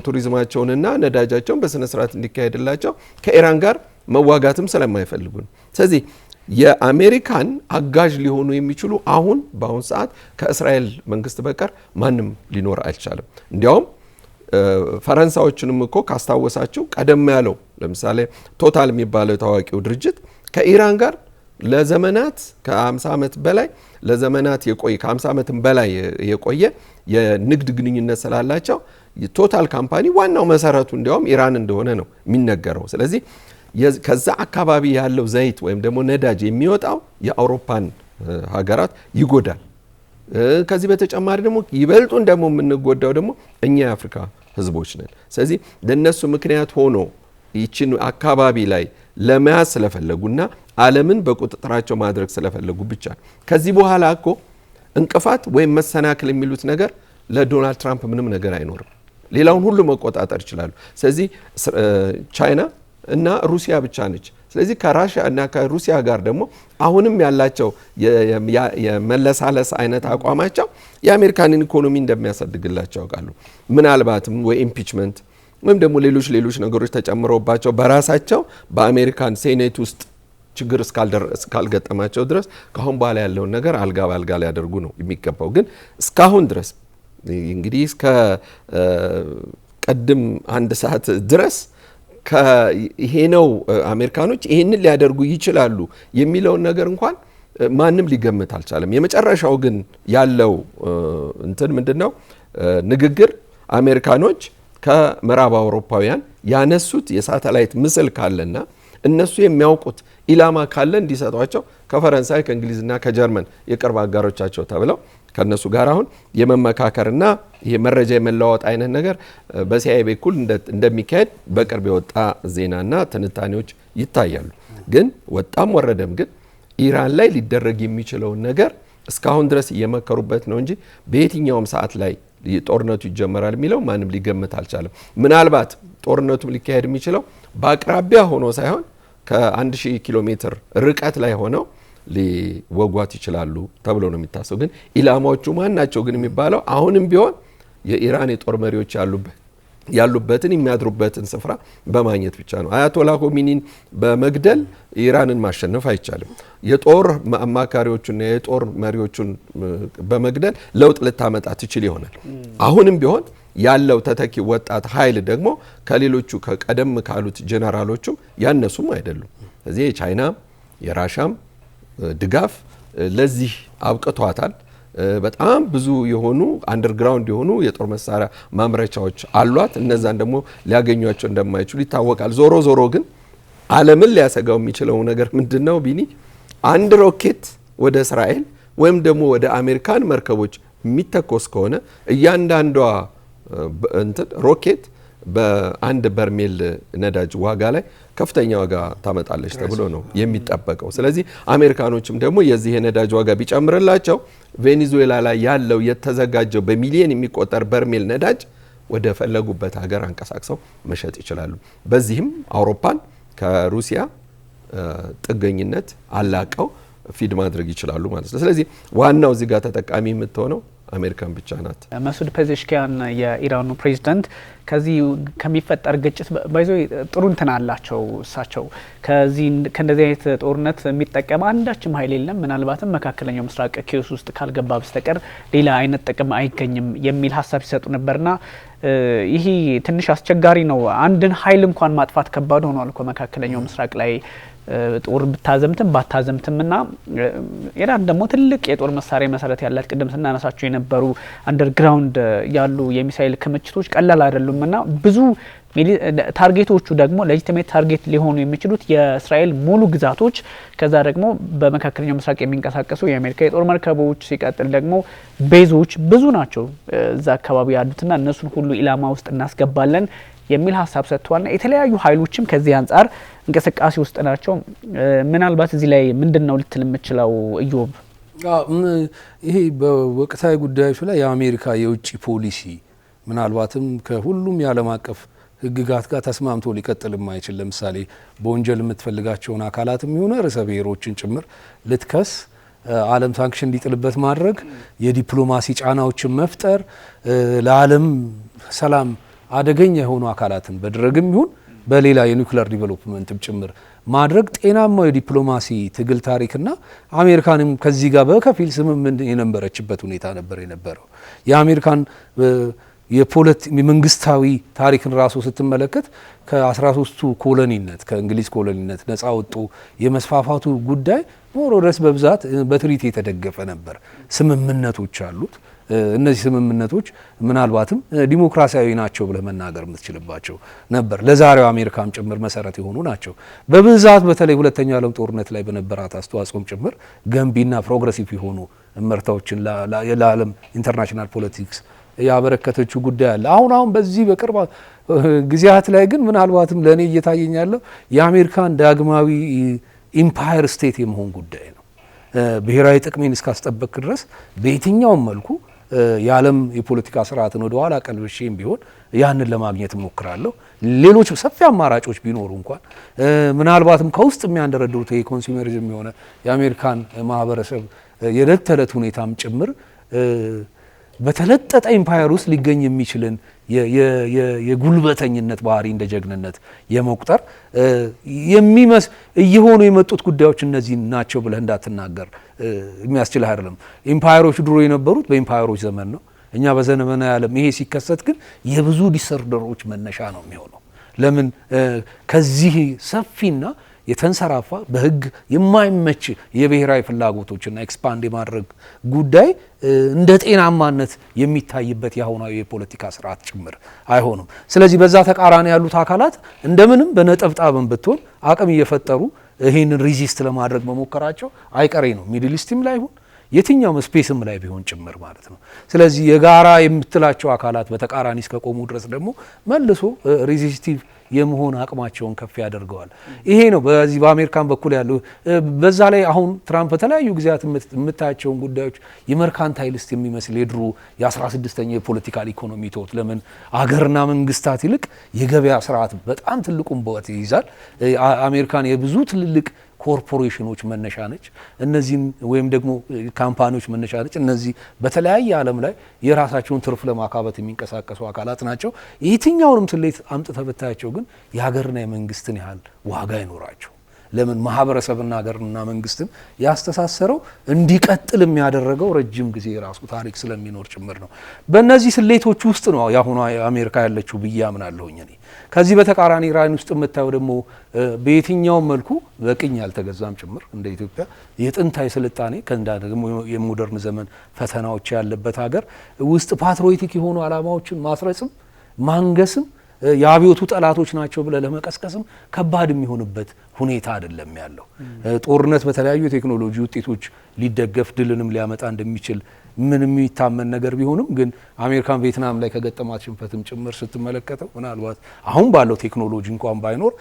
ቱሪዝማቸውንና ነዳጃቸውን በስነ ስርዓት እንዲካሄድላቸው ከኢራን ጋር መዋጋትም ስለማይፈልጉ ነው። ስለዚህ የአሜሪካን አጋዥ ሊሆኑ የሚችሉ በአሁን ሰዓት ከእስራኤል መንግስት በቀር ማንም ሊኖር አልቻለም። እንዲያውም ፈረንሳዮችንም እኮ ካስታወሳቸው ቀደም ያለው ለምሳሌ ቶታል የሚባለው ታዋቂው ድርጅት ከኢራን ጋር ለዘመናት ከ50 ዓመት በላይ ለዘመናት የቆየ ከ50 ዓመትም በላይ የቆየ የንግድ ግንኙነት ስላላቸው ቶታል ካምፓኒ ዋናው መሰረቱ እንዲያውም ኢራን እንደሆነ ነው የሚነገረው። ስለዚህ ከዛ አካባቢ ያለው ዘይት ወይም ደግሞ ነዳጅ የሚወጣው የአውሮፓን ሀገራት ይጎዳል። ከዚህ በተጨማሪ ደግሞ ይበልጡን ደግሞ የምንጎዳው ደግሞ እኛ የአፍሪካ ህዝቦች ነን። ስለዚህ ለነሱ ምክንያት ሆኖ ይችን አካባቢ ላይ ለመያዝ ስለፈለጉና ዓለምን በቁጥጥራቸው ማድረግ ስለፈለጉ ብቻ ከዚህ በኋላ እኮ እንቅፋት ወይም መሰናክል የሚሉት ነገር ለዶናልድ ትራምፕ ምንም ነገር አይኖርም። ሌላውን ሁሉ መቆጣጠር ይችላሉ። ስለዚህ ቻይና እና ሩሲያ ብቻ ነች። ስለዚህ ከራሽያ እና ከሩሲያ ጋር ደግሞ አሁንም ያላቸው የመለሳለስ አይነት አቋማቸው የአሜሪካንን ኢኮኖሚ እንደሚያሳድግላቸው ያውቃሉ። ምናልባትም ወይ ኢምፒችመንት ወይም ደግሞ ሌሎች ነገሮች ተጨምረውባቸው በራሳቸው በአሜሪካን ሴኔት ውስጥ ችግር እስካልገጠማቸው ድረስ ካሁን በኋላ ያለውን ነገር አልጋ ባልጋ ሊያደርጉ ነው የሚገባው። ግን እስካሁን ድረስ እንግዲህ እስከ ቀድም አንድ ሰዓት ድረስ ይሄ ነው አሜሪካኖች ይሄንን ሊያደርጉ ይችላሉ የሚለውን ነገር እንኳን ማንም ሊገምት አልቻለም። የመጨረሻው ግን ያለው እንትን ምንድነው ንግግር አሜሪካኖች ከምዕራብ አውሮፓውያን ያነሱት የሳተላይት ምስል ካለና እነሱ የሚያውቁት ኢላማ ካለ እንዲሰጧቸው ከፈረንሳይ ከእንግሊዝና ከጀርመን የቅርብ አጋሮቻቸው ተብለው ከነሱ ጋር አሁን የመመካከርና የመረጃ የመለዋወጥ አይነት ነገር በሲአይኤ በኩል እንደሚካሄድ በቅርብ የወጣ ዜናና ትንታኔዎች ይታያሉ። ግን ወጣም ወረደም ግን ኢራን ላይ ሊደረግ የሚችለውን ነገር እስካሁን ድረስ እየመከሩበት ነው እንጂ በየትኛውም ሰዓት ላይ ጦርነቱ ይጀመራል የሚለው ማንም ሊገምት አልቻለም። ምናልባት ጦርነቱ ሊካሄድ የሚችለው በአቅራቢያ ሆኖ ሳይሆን ከ1000 ኪሎ ሜትር ርቀት ላይ ሆነው ሊወጓት ይችላሉ ተብሎ ነው የሚታሰው። ግን ኢላማዎቹ ማን ናቸው ግን የሚባለው አሁንም ቢሆን የኢራን የጦር መሪዎች ያሉበትን የሚያድሩበትን ስፍራ በማግኘት ብቻ ነው። አያቶላ ኮሚኒን በመግደል ኢራንን ማሸነፍ አይቻልም። የጦር አማካሪዎቹና የጦር መሪዎቹን በመግደል ለውጥ ልታመጣ ትችል ይሆናል። አሁንም ቢሆን ያለው ተተኪ ወጣት ኃይል ደግሞ ከሌሎቹ ከቀደም ካሉት ጄኔራሎቹም ያነሱም አይደሉም። ስለዚህ የቻይናም የራሻም ድጋፍ ለዚህ አብቅቷታል። በጣም ብዙ የሆኑ አንደርግራውንድ የሆኑ የጦር መሳሪያ ማምረቻዎች አሏት። እነዛን ደግሞ ሊያገኟቸው እንደማይችሉ ይታወቃል። ዞሮ ዞሮ ግን ዓለምን ሊያሰጋው የሚችለው ነገር ምንድነው ቢኒ? አንድ ሮኬት ወደ እስራኤል ወይም ደግሞ ወደ አሜሪካን መርከቦች የሚተኮስ ከሆነ እያንዳንዷ ሮኬት በአንድ በርሜል ነዳጅ ዋጋ ላይ ከፍተኛ ዋጋ ታመጣለች ተብሎ ነው የሚጠበቀው። ስለዚህ አሜሪካኖችም ደግሞ የዚህ የነዳጅ ዋጋ ቢጨምርላቸው ቬኔዙዌላ ላይ ያለው የተዘጋጀው በሚሊዮን የሚቆጠር በርሜል ነዳጅ ወደ ፈለጉበት ሀገር አንቀሳቅሰው መሸጥ ይችላሉ። በዚህም አውሮፓን ከሩሲያ ጥገኝነት አላቀው ፊድ ማድረግ ይችላሉ ማለት ነው። ስለዚህ ዋናው እዚህ ጋር ተጠቃሚ የምትሆነው አሜሪካን ብቻ ናት። መሱድ ፔዜሽኪያን የኢራኑ ፕሬዚዳንት ከዚህ ከሚፈጠር ግጭት ባይዞ ጥሩ እንትን አላቸው። እሳቸው ከእንደዚህ አይነት ጦርነት የሚጠቀም አንዳችም ኃይል የለም፣ ምናልባትም መካከለኛው ምስራቅ ኬስ ውስጥ ካልገባ በስተቀር ሌላ አይነት ጥቅም አይገኝም የሚል ሀሳብ ሲሰጡ ነበርና ይሄ ትንሽ አስቸጋሪ ነው። አንድን ኃይል እንኳን ማጥፋት ከባድ ሆኗል እኮ መካከለኛው ምስራቅ ላይ ጦር ብታዘምትም ባታዘምትምና ኢራን ደግሞ ትልቅ የጦር መሳሪያ መሰረት ያላት ቅድም ስናነሳቸው የነበሩ አንደርግራውንድ ያሉ የሚሳኤል ክምችቶች ቀላል አይደሉምና ብዙ ታርጌቶቹ ደግሞ ሌጂቲሜት ታርጌት ሊሆኑ የሚችሉት የእስራኤል ሙሉ ግዛቶች፣ ከዛ ደግሞ በመካከለኛው ምስራቅ የሚንቀሳቀሱ የአሜሪካ የጦር መርከቦች፣ ሲቀጥል ደግሞ ቤዞች ብዙ ናቸው እዛ አካባቢ ያሉትና እነሱን ሁሉ ኢላማ ውስጥ እናስገባለን የሚል ሀሳብ ሰጥቷልና የተለያዩ ኃይሎችም ከዚህ አንጻር እንቅስቃሴ ውስጥ ናቸው። ምናልባት እዚህ ላይ ምንድነው ልትል የምችለው ኢዮብ? ይሄ በወቅታዊ ጉዳዮች ላይ የአሜሪካ የውጭ ፖሊሲ ምናልባትም ከሁሉም የዓለም አቀፍ ሕግጋት ጋር ተስማምቶ ሊቀጥል የማይችል ለምሳሌ በወንጀል የምትፈልጋቸውን አካላት የሚሆነ ርዕሰ ብሔሮችን ጭምር ልትከስ ዓለም ሳንክሽን እንዲጥልበት ማድረግ፣ የዲፕሎማሲ ጫናዎችን መፍጠር፣ ለዓለም ሰላም አደገኛ የሆኑ አካላትን በድረግም ይሁን በሌላ የኒውክሌር ዲቨሎፕመንትም ጭምር ማድረግ ጤናማው የዲፕሎማሲ ትግል ታሪክና አሜሪካንም ከዚህ ጋር በከፊል ስምምነት የነበረችበት ሁኔታ ነበር የነበረው። የአሜሪካን የመንግስታዊ ታሪክን ራሱ ስትመለከት ከ13ቱ ኮሎኒነት ከእንግሊዝ ኮሎኒነት ነፃ ወጡ የመስፋፋቱ ጉዳይ ሞሮረስ በብዛት በትሪት የተደገፈ ነበር። ስምምነቶች አሉት። እነዚህ ስምምነቶች ምናልባትም ዲሞክራሲያዊ ናቸው ብለህ መናገር የምትችልባቸው ነበር። ለዛሬው አሜሪካም ጭምር መሰረት የሆኑ ናቸው። በብዛት በተለይ ሁለተኛው ዓለም ጦርነት ላይ በነበራት አስተዋጽኦም ጭምር ገንቢና ፕሮግሬሲቭ የሆኑ እመርታዎችን ለዓለም ኢንተርናሽናል ፖለቲክስ ያበረከተችው ጉዳይ አለ። አሁን በዚህ በቅርብ ጊዜያት ላይ ግን ምናልባትም ለእኔ እየታየኝ ያለው የአሜሪካን ዳግማዊ ኢምፓየር ስቴት የመሆን ጉዳይ ነው። ብሔራዊ ጥቅሜን እስካስጠበቅ ድረስ በየትኛውም መልኩ የዓለም የፖለቲካ ስርዓትን ወደ ኋላ ቀልብሼም ቢሆን ያንን ለማግኘት እሞክራለሁ። ሌሎች ሰፊ አማራጮች ቢኖሩ እንኳን ምናልባትም ከውስጥ የሚያንደረድሩት የኮንሱመሪዝም የሆነ የአሜሪካን ማህበረሰብ የዕለት ተዕለት ሁኔታም ጭምር በተለጠጠ ኢምፓየር ውስጥ ሊገኝ የሚችልን የጉልበተኝነት ባህሪ እንደ ጀግንነት የመቁጠር እየሆኑ የመጡት ጉዳዮች እነዚህ ናቸው ብለህ እንዳትናገር የሚያስችል አይደለም። ኢምፓየሮች ድሮ የነበሩት በኢምፓየሮች ዘመን ነው። እኛ በዘመናዊ ዓለም ይሄ ሲከሰት ግን የብዙ ዲሰርደሮች መነሻ ነው የሚሆነው። ለምን ከዚህ ሰፊና የተንሰራፋ በህግ የማይመች የብሔራዊ ፍላጎቶችና ኤክስፓንድ የማድረግ ጉዳይ እንደ ጤናማነት የሚታይበት የአሁናዊ የፖለቲካ ስርዓት ጭምር አይሆንም። ስለዚህ በዛ ተቃራኒ ያሉት አካላት እንደምንም በነጠብጣብም ብትሆን አቅም እየፈጠሩ ይህንን ሪዚስት ለማድረግ መሞከራቸው አይቀሬ ነው። ሚድል ኢስትም ላይ ይሁን የትኛውም ስፔስም ላይ ቢሆን ጭምር ማለት ነው። ስለዚህ የጋራ የምትላቸው አካላት በተቃራኒ እስከቆሙ ድረስ ደግሞ መልሶ ሬዚስቲቭ የመሆን አቅማቸውን ከፍ ያደርገዋል። ይሄ ነው በዚህ በአሜሪካን በኩል ያለው። በዛ ላይ አሁን ትራምፕ በተለያዩ ጊዜያት የምታያቸውን ጉዳዮች የመርካንታይሊስት የሚመስል የድሮ የ16ኛው የፖለቲካል ኢኮኖሚ ተውት። ለምን አገርና መንግስታት ይልቅ የገበያ ስርዓት በጣም ትልቁን ቦታ ይይዛል። አሜሪካን የብዙ ትልልቅ ኮርፖሬሽኖች መነሻ ነች። እነዚህን ወይም ደግሞ ካምፓኒዎች መነሻ ነች። እነዚህ በተለያየ ዓለም ላይ የራሳቸውን ትርፍ ለማካበት የሚንቀሳቀሱ አካላት ናቸው። የትኛውንም ስሌት አምጥተህ ብታያቸው ግን የሀገርና የመንግስትን ያህል ዋጋ አይኖራቸው። ለምን ማህበረሰብና ሀገርና መንግስትን ያስተሳሰረው እንዲቀጥል የሚያደረገው ረጅም ጊዜ የራሱ ታሪክ ስለሚኖር ጭምር ነው። በእነዚህ ስሌቶች ውስጥ ነው ያሁኑ አሜሪካ ያለችው ብዬ አምናለሁኝ እኔ። ከዚህ በተቃራኒ ኢራን ውስጥ የምታየው ደግሞ በየትኛውም መልኩ በቅኝ ያልተገዛም ጭምር እንደ ኢትዮጵያ የጥንታዊ ስልጣኔ ከእንዳ ደግሞ የሞደርን ዘመን ፈተናዎች ያለበት ሀገር ውስጥ ፓትሪዮቲክ የሆኑ አላማዎችን ማስረጽም ማንገስም የአብዮቱ ጠላቶች ናቸው ብለ ለመቀስቀስም ከባድ የሚሆንበት ሁኔታ አይደለም ያለው። ጦርነት በተለያዩ የቴክኖሎጂ ውጤቶች ሊደገፍ ድልንም ሊያመጣ እንደሚችል ምን የሚታመን ነገር ቢሆንም ግን አሜሪካን ቪየትናም ላይ ከገጠማት ሽንፈትም ጭምር ስትመለከተው ምናልባት አሁን ባለው ቴክኖሎጂ እንኳን ባይኖር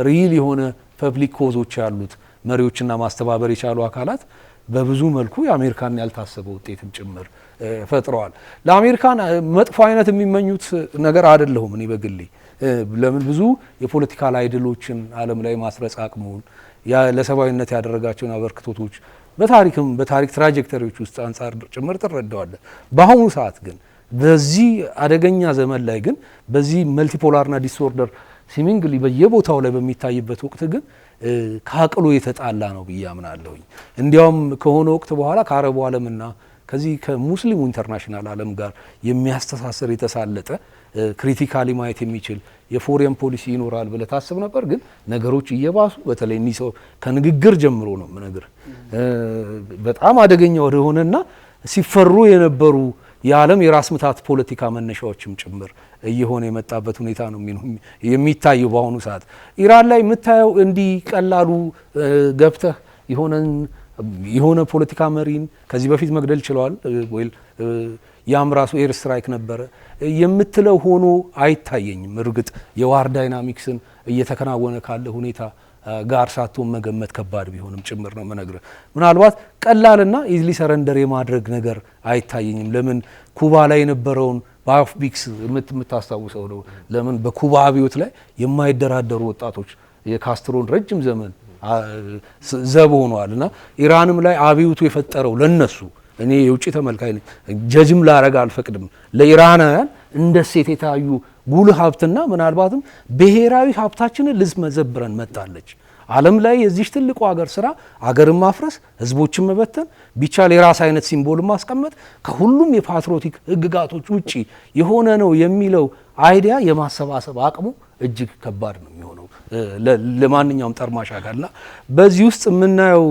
ሪል የሆነ ፐብሊክ ኮዞች ያሉት መሪዎችና ማስተባበር የቻሉ አካላት በብዙ መልኩ የአሜሪካን ያልታሰበ ውጤትም ጭምር ፈጥረዋል። ለአሜሪካን መጥፎ አይነት የሚመኙት ነገር አይደለሁም እኔ በግሌ። ለምን ብዙ የፖለቲካል አይድሎችን ዓለም ላይ ማስረጽ አቅሙን ለሰብአዊነት ያደረጋቸውን አበርክቶቶች በታሪክ ትራጀክተሪዎች ውስጥ አንጻር ጭምር ትረዳዋለህ። በአሁኑ ሰዓት ግን በዚህ አደገኛ ዘመን ላይ ግን በዚህ መልቲፖላርና ዲስኦርደር ሲሚንግሊ በየቦታው ላይ በሚታይበት ወቅት ግን ከአቅሉ የተጣላ ነው ብዬ አምናለሁኝ። እንዲያውም ከሆነ ወቅት በኋላ ከአረቡ ዓለምና ከዚህ ከሙስሊሙ ኢንተርናሽናል ዓለም ጋር የሚያስተሳስር የተሳለጠ ክሪቲካሊ ማየት የሚችል የፎሬን ፖሊሲ ይኖራል ብለህ ታስብ ነበር። ግን ነገሮች እየባሱ በተለይ እኒህ ሰው ከንግግር ጀምሮ ነው ምነግር በጣም አደገኛ ወደሆነና ሲፈሩ የነበሩ የዓለም የራስ ምታት ፖለቲካ መነሻዎችም ጭምር እየሆነ የመጣበት ሁኔታ ነው የሚታየው በአሁኑ ሰዓት። ኢራን ላይ የምታየው እንዲህ ቀላሉ ገብተህ የሆነ ፖለቲካ መሪን ከዚህ በፊት መግደል ችለዋል ወይ ያም ራሱ ኤር ስትራይክ ነበረ የምትለው ሆኖ አይታየኝም። እርግጥ የዋር ዳይናሚክስን እየተከናወነ ካለ ሁኔታ ጋር ሳትሆን መገመት ከባድ ቢሆንም ጭምር ነው መነግርህ። ምናልባት ቀላልና ኢዝሊ ሰረንደር የማድረግ ነገር አይታየኝም። ለምን ኩባ ላይ የነበረውን በአፍ ቢክስ የምታስታውሰው ነው። ለምን በኩባ አብዮት ላይ የማይደራደሩ ወጣቶች የካስትሮን ረጅም ዘመን ዘብ ሆነዋል እና ኢራንም ላይ አብዮቱ የፈጠረው ለነሱ እኔ የውጭ ተመልካይ ነኝ ጀጅም ላረጋ አልፈቅድም። ለኢራናውያን እንደ ሴት የታዩ ጉልህ ሀብትና ምናልባትም ብሔራዊ ሀብታችንን ልትመዘብረን መጣለች። ዓለም ላይ የዚህ ትልቁ ሀገር ስራ አገርን ማፍረስ፣ ህዝቦችን መበተን፣ ቢቻል የራስ አይነት ሲምቦል ማስቀመጥ ከሁሉም የፓትሪዮቲክ ህግጋቶች ውጪ የሆነ ነው የሚለው አይዲያ የማሰባሰብ አቅሙ እጅግ ከባድ ነው የሚሆነው ለማንኛውም ጠርማሽ አካልና በዚህ ውስጥ የምናየው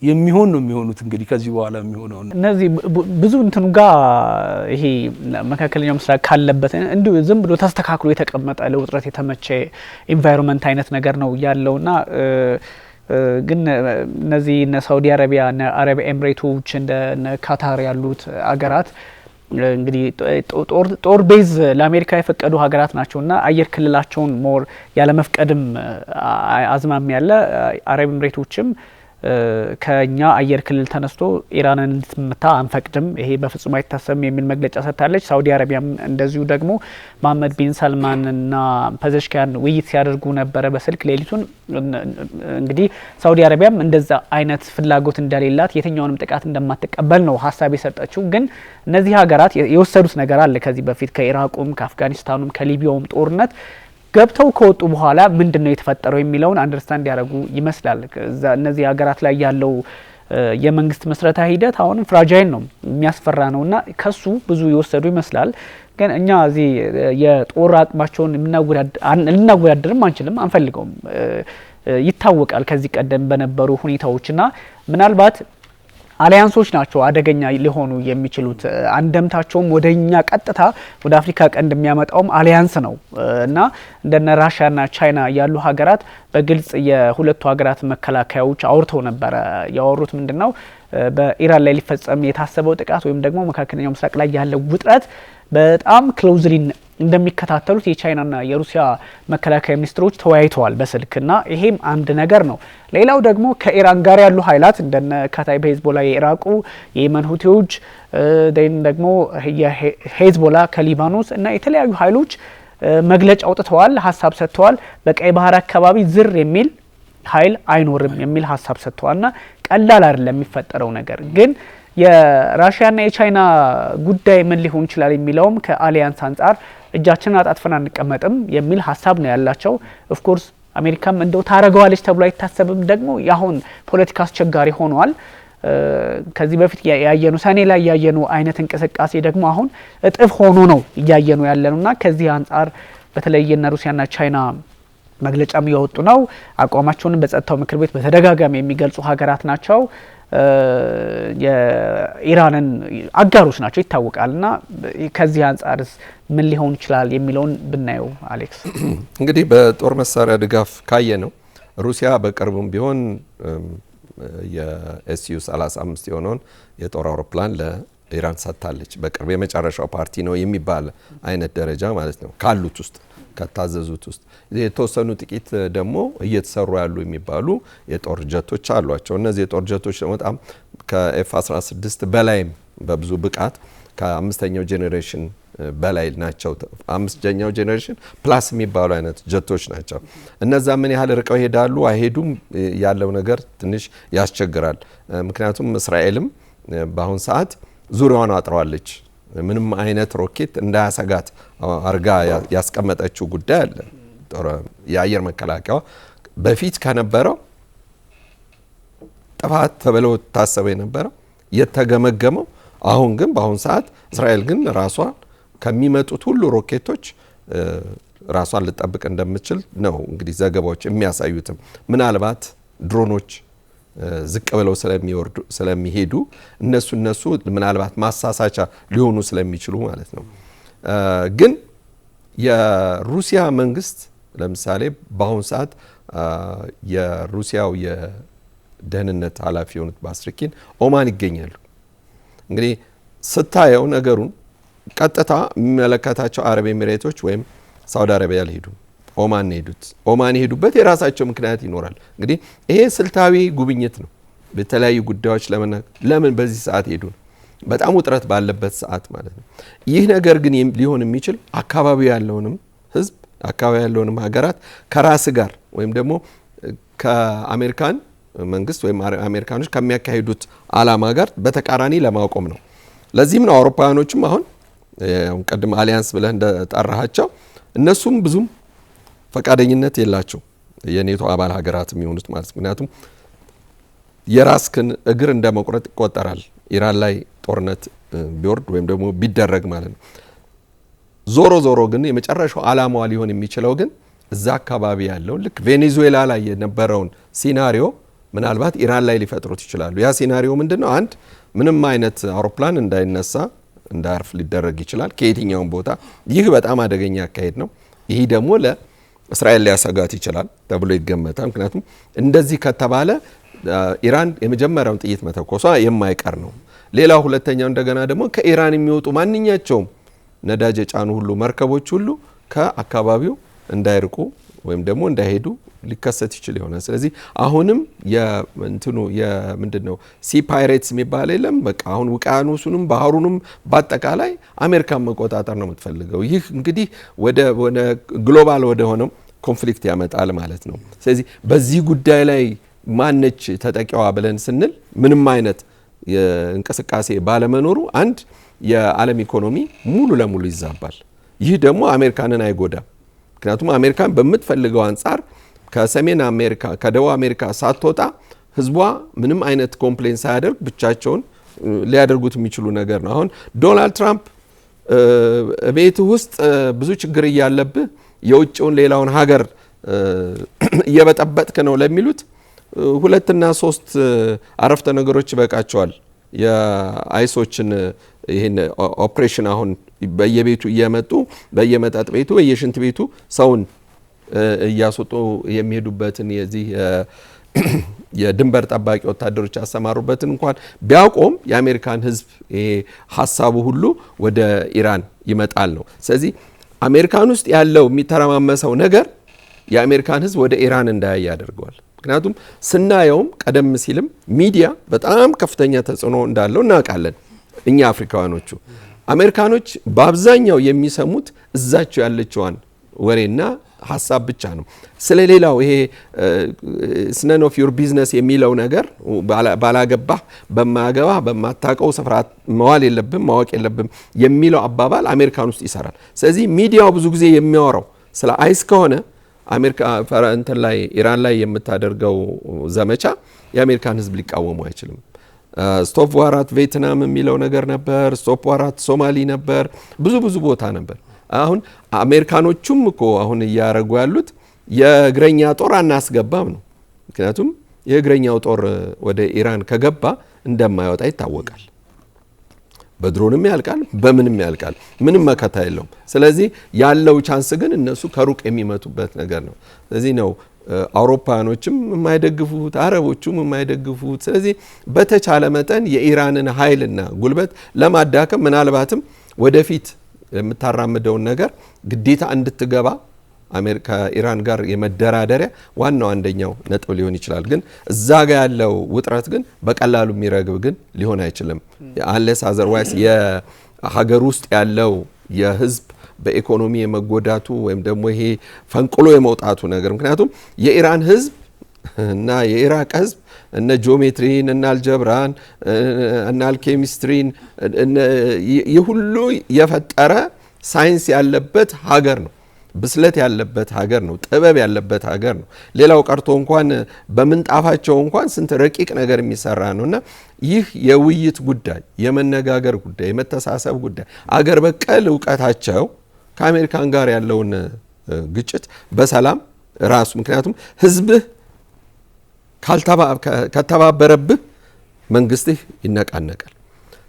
የሚሆን ነው የሚሆኑት እንግዲህ ከዚህ በኋላ የሚሆነው እነዚህ ብዙ እንትኑ ጋር ይሄ መካከለኛው ምስራቅ ካለበት እንዲሁ ዝም ብሎ ተስተካክሎ የተቀመጠ ለውጥረት የተመቸ ኢንቫይሮንመንት አይነት ነገር ነው ያለውና ግን እነዚህ እነ ሳውዲ አረቢያ እነ አረብ ኤምሬቶች እንደ ካታር ያሉት አገራት እንግዲህ ጦር ቤዝ ለአሜሪካ የፈቀዱ ሀገራት ናቸውና አየር ክልላቸውን ሞር ያለ መፍቀድም አዝማሚያ ያለ አረብ ኤምሬቶችም ከኛ አየር ክልል ተነስቶ ኢራንን እንድትመታ አንፈቅድም፣ ይሄ በፍጹም አይታሰብም የሚል መግለጫ ሰጥታለች። ሳውዲ አረቢያም እንደዚሁ ደግሞ መሐመድ ቢን ሰልማንና ፐዘሽኪያን ውይይት ሲያደርጉ ነበረ በስልክ ሌሊቱን። እንግዲህ ሳውዲ አረቢያም እንደዛ አይነት ፍላጎት እንደሌላት የትኛውንም ጥቃት እንደማትቀበል ነው ሀሳብ የሰጠችው። ግን እነዚህ ሀገራት የወሰዱት ነገር አለ ከዚህ በፊት ከኢራቁም ከአፍጋኒስታኑም ከሊቢያውም ጦርነት ገብተው ከወጡ በኋላ ምንድነው የተፈጠረው የሚለውን አንደርስታንድ ያደረጉ ይመስላል። እነዚህ ሀገራት ላይ ያለው የመንግስት መስረታ ሂደት አሁንም ፍራጃይል ነው የሚያስፈራ ነውና ከሱ ብዙ የወሰዱ ይመስላል። ግን እኛ እዚህ የጦር አቅማቸውን ልናወዳደርም አንችልም፣ አንፈልገውም። ይታወቃል ከዚህ ቀደም በነበሩ ሁኔታዎችና ምናልባት አሊያንሶች ናቸው አደገኛ ሊሆኑ የሚችሉት። አንደምታቸውም ወደኛ ቀጥታ ወደ አፍሪካ ቀንድ የሚያመጣውም አሊያንስ ነው እና እንደነ ራሽያና ቻይና ያሉ ሀገራት በግልጽ የሁለቱ ሀገራት መከላከያዎች አውርተው ነበረ። ያወሩት ምንድነው በኢራን ላይ ሊፈጸም የታሰበው ጥቃት ወይም ደግሞ መካከለኛው ምስራቅ ላይ ያለው ውጥረት በጣም ክሎዝሊ እንደሚከታተሉት የቻይናና የሩሲያ መከላከያ ሚኒስትሮች ተወያይተዋል በስልክና ይሄም አንድ ነገር ነው። ሌላው ደግሞ ከኢራን ጋር ያሉ ኃይላት እንደነ ካታይብ ሄዝቦላ የኢራቁ የየመን ሁቲዎች ደግሞ የሄዝቦላ ከሊባኖስ እና የተለያዩ ኃይሎች መግለጫ አውጥተዋል፣ ሀሳብ ሰጥተዋል። በቀይ ባህር አካባቢ ዝር የሚል ኃይል አይኖርም የሚል ሀሳብ ሰጥተዋልና ቀላል አይደለም የሚፈጠረው ነገር። ግን የራሽያና የቻይና ጉዳይ ምን ሊሆን ይችላል የሚለውም ከአሊያንስ አንጻር እጃችንን አጣጥፈን አንቀመጥም የሚል ሀሳብ ነው ያላቸው። ኦፍ ኮርስ አሜሪካም እንደው ታረገዋለች ተብሎ አይታሰብም። ደግሞ ያሁን ፖለቲካ አስቸጋሪ ሆኗል። ከዚህ በፊት ያየኑ ሰኔ ላይ ያየኑ አይነት እንቅስቃሴ ደግሞ አሁን እጥፍ ሆኖ ነው እያየኑ ያለኑና ከዚህ አንጻር በተለይና ሩሲያና ቻይና መግለጫም እያወጡ ነው። አቋማቸውን በጸጥታው ምክር ቤት በተደጋጋሚ የሚገልጹ ሀገራት ናቸው። የኢራንን አጋሮች ናቸው ይታወቃልና ከዚህ አንጻርስ ምን ሊሆን ይችላል የሚለውን ብናየው አሌክስ። እንግዲህ በጦር መሳሪያ ድጋፍ ካየ ነው ሩሲያ በቅርቡም ቢሆን የኤስዩ 35 የሆነውን የጦር አውሮፕላን ለኢራን ሰጥታለች። በቅርብ የመጨረሻው ፓርቲ ነው የሚባል አይነት ደረጃ ማለት ነው ካሉት ውስጥ ከታዘዙት ውስጥ የተወሰኑ ጥቂት ደግሞ እየተሰሩ ያሉ የሚባሉ የጦር ጀቶች አሏቸው። እነዚህ የጦር ጀቶች ደግሞ በጣም ከኤፍ16 በላይም በብዙ ብቃት ከአምስተኛው ጄኔሬሽን በላይ ናቸው። አምስተኛው ጄኔሬሽን ፕላስ የሚባሉ አይነት ጀቶች ናቸው። እነዛ ምን ያህል ርቀው ይሄዳሉ አይሄዱም ያለው ነገር ትንሽ ያስቸግራል። ምክንያቱም እስራኤልም በአሁን ሰዓት ዙሪያዋን አጥረዋለች። ምንም አይነት ሮኬት እንዳያሰጋት አርጋ ያስቀመጠችው ጉዳይ አለ። የአየር መከላከያ በፊት ከነበረው ጥፋት ተብሎ ታሰበ የነበረው የተገመገመው አሁን ግን በአሁን ሰዓት እስራኤል ግን ራሷ ከሚመጡት ሁሉ ሮኬቶች ራሷን ልጠብቅ እንደምትችል ነው እንግዲህ ዘገባዎች የሚያሳዩትም። ምናልባት ድሮኖች ዝቅ ብለው ስለሚሄዱ እነሱ ምናልባት ማሳሳቻ ሊሆኑ ስለሚችሉ ማለት ነው። ግን የሩሲያ መንግስት ለምሳሌ በአሁኑ ሰዓት የሩሲያው የደህንነት ኃላፊ የሆኑት ባስርኪን ኦማን ይገኛሉ። እንግዲህ ስታየው ነገሩን ቀጥታ የሚመለከታቸው አረብ ኤሚሬቶች ወይም ሳውዲ አረቢያ አልሄዱም። ኦማን ሄዱት። ኦማን የሄዱበት የራሳቸው ምክንያት ይኖራል። እንግዲህ ይሄ ስልታዊ ጉብኝት ነው። በተለያዩ ጉዳዮች ለምን በዚህ ሰዓት ሄዱ? በጣም ውጥረት ባለበት ሰዓት ማለት ነው። ይህ ነገር ግን ሊሆን የሚችል አካባቢው ያለውንም ህዝብ አካባቢ ያለውንም ሀገራት ከራስ ጋር ወይም ደግሞ ከአሜሪካን መንግስት ወይም አሜሪካኖች ከሚያካሂዱት አላማ ጋር በተቃራኒ ለማቆም ነው። ለዚህም ነው አውሮፓውያኖችም አሁን ቀድም አሊያንስ ብለህ እንደጠራሃቸው እነሱም ብዙም ፈቃደኝነት የላቸው የኔቶ አባል ሀገራት የሚሆኑት ማለት ምክንያቱም የራስክን እግር እንደ መቁረጥ ይቆጠራል ኢራን ላይ ጦርነት ቢወርድ ወይም ደግሞ ቢደረግ ማለት ነው። ዞሮ ግን የመጨረሻው አላማዋ ሊሆን የሚችለው ግን እዛ አካባቢ ያለው ልክ ቬኔዙዌላ ላይ የነበረውን ሲናሪዮ ምናልባት ኢራን ላይ ሊፈጥሩት ይችላሉ። ያ ሲናሪዮ ምንድነው? አንድ ምንም አይነት አውሮፕላን እንዳያርፍ ሊደረግ ይችላል ከየትኛውም ቦታ። ይህ በጣም አደገኛ አካሄድ ነው። ይህ ደግሞ ለእስራኤል ሊያሰጋት ይችላል ተብሎ ይገመታል። ምክንያቱም እንደዚህ ከተባለ ኢራን የመጀመሪያውን ጥይት መተኮሷ የማይቀር ነው። ሌላው ሁለተኛው እንደገና ደግሞ ከኢራን የሚወጡ ማንኛቸውም ነዳጅ የጫኑ ሁሉ መርከቦች ሁሉ ከአካባቢው እንዳይርቁ ወይም ደግሞ እንዳይሄዱ ሊከሰት ይችል ይሆናል። ስለዚህ አሁንም ምንድነው ሲ ፓይሬትስ የሚባል የለም። በቃ አሁን ውቅያኖሱንም ባህሩንም በአጠቃላይ አሜሪካን መቆጣጠር ነው የምትፈልገው። ይህ እንግዲህ ወደ ግሎባል ወደ ሆነው ኮንፍሊክት ያመጣል ማለት ነው። ስለዚህ በዚህ ጉዳይ ላይ ማነች ተጠቂዋ ብለን ስንል ምንም አይነት እንቅስቃሴ ባለመኖሩ አንድ የዓለም ኢኮኖሚ ሙሉ ለሙሉ ይዛባል። ይህ ደግሞ አሜሪካንን አይጎዳም። ምክንያቱም አሜሪካን በምትፈልገው አንጻር ከሰሜን አሜሪካ ከደቡብ አሜሪካ ሳትወጣ ህዝቧ ምንም አይነት ኮምፕሌን ሳያደርግ ብቻቸውን ሊያደርጉት የሚችሉ ነገር ነው። አሁን ዶናልድ ትራምፕ ቤት ውስጥ ብዙ ችግር እያለብህ የውጭውን ሌላውን ሀገር እየበጠበጥክ ነው ለሚሉት 2 እና 3 አረፍተ ነገሮች ይበቃቸዋል የአይሶችን ይሄን ኦፕሬሽን አሁን በየቤቱ እየመጡ በየመጠጥ ቤቱ በየሽንት ቤቱ ሰውን እያስወጡ የሚሄዱበትን የዚህ የድንበር ጠባቂ ወታደሮች ያሰማሩበትን እንኳን ቢያቆም የአሜሪካን ህዝብ ይሄ ሐሳቡ ሁሉ ወደ ኢራን ይመጣል ነው። ስለዚህ አሜሪካን ውስጥ ያለው የሚተረማመሰው ነገር የአሜሪካን ህዝብ ወደ ኢራን እንዳያይ ያደርገዋል። ምክንያቱም ስናየውም ቀደም ሲልም ሚዲያ በጣም ከፍተኛ ተጽዕኖ እንዳለው እናውቃለን። እኛ አፍሪካውያኖቹ አሜሪካኖች በአብዛኛው የሚሰሙት እዛቸው ያለችዋን ወሬና ሐሳብ ብቻ ነው። ስለሌላው ይሄ ስነን ኦፍ ዩር ቢዝነስ የሚለው ነገር ባላገባህ በማያገባህ በማታቀው ስፍራ መዋል የለብም ማወቅ የለብም የሚለው አባባል አሜሪካን ውስጥ ይሰራል። ስለዚህ ሚዲያው ብዙ ጊዜ የሚያወራው ስለ አይስ ከሆነ አሜሪካ እንትን ላይ ኢራን ላይ የምታደርገው ዘመቻ የአሜሪካን ህዝብ ሊቃወሙ አይችልም። ስቶፕ ዋራት ቬትናም የሚለው ነገር ነበር። ስቶፕ ዋራት ሶማሊ ነበር። ብዙ ቦታ ነበር። አሁን አሜሪካኖቹም እኮ አሁን እያረጉ ያሉት የእግረኛ ጦር አናስገባም ነው። ምክንያቱም የእግረኛው ጦር ወደ ኢራን ከገባ እንደማይወጣ ይታወቃል። በድሮንም ያልቃል፣ በምንም ያልቃል፣ ምንም መከታ የለውም። ስለዚህ ያለው ቻንስ ግን እነሱ ከሩቅ የሚመቱበት ነገር ነው። ስለዚህ ነው አውሮፓኖችም የማይደግፉት፣ አረቦቹም የማይደግፉት። ስለዚህ በተቻለ መጠን የኢራንን ኃይልና ጉልበት ለማዳከም ምናልባትም ወደፊት የምታራምደውን ነገር ግዴታ እንድትገባ አሜሪካ ኢራን ጋር የመደራደሪያ ዋናው አንደኛው ነጥብ ሊሆን ይችላል። ግን እዛ ጋር ያለው ውጥረት ግን በቀላሉ የሚረግብ ግን ሊሆን አይችልም። አንለስ አዘርዋይስ የሀገር ውስጥ ያለው የህዝብ በኢኮኖሚ የመጎዳቱ ወይም ደግሞ ይሄ ፈንቅሎ የመውጣቱ ነገር ምክንያቱም የኢራን ህዝብ እና የኢራቅ ህዝብ እነ ጂኦሜትሪን እና አልጀብራን እና አልኬሚስትሪን ይሁሉ የፈጠረ ሳይንስ ያለበት ሀገር ነው። ብስለት ያለበት ሀገር ነው። ጥበብ ያለበት ሀገር ነው። ሌላው ቀርቶ እንኳን በምንጣፋቸው እንኳን ስንት ረቂቅ ነገር የሚሰራ ነውና ይህ የውይይት ጉዳይ፣ የመነጋገር ጉዳይ፣ የመተሳሰብ ጉዳይ አገር በቀል እውቀታቸው ከአሜሪካን ጋር ያለውን ግጭት በሰላም ራሱ ምክንያቱም ህዝብህ ከተባበረብህ መንግስትህ ይነቃነቃል።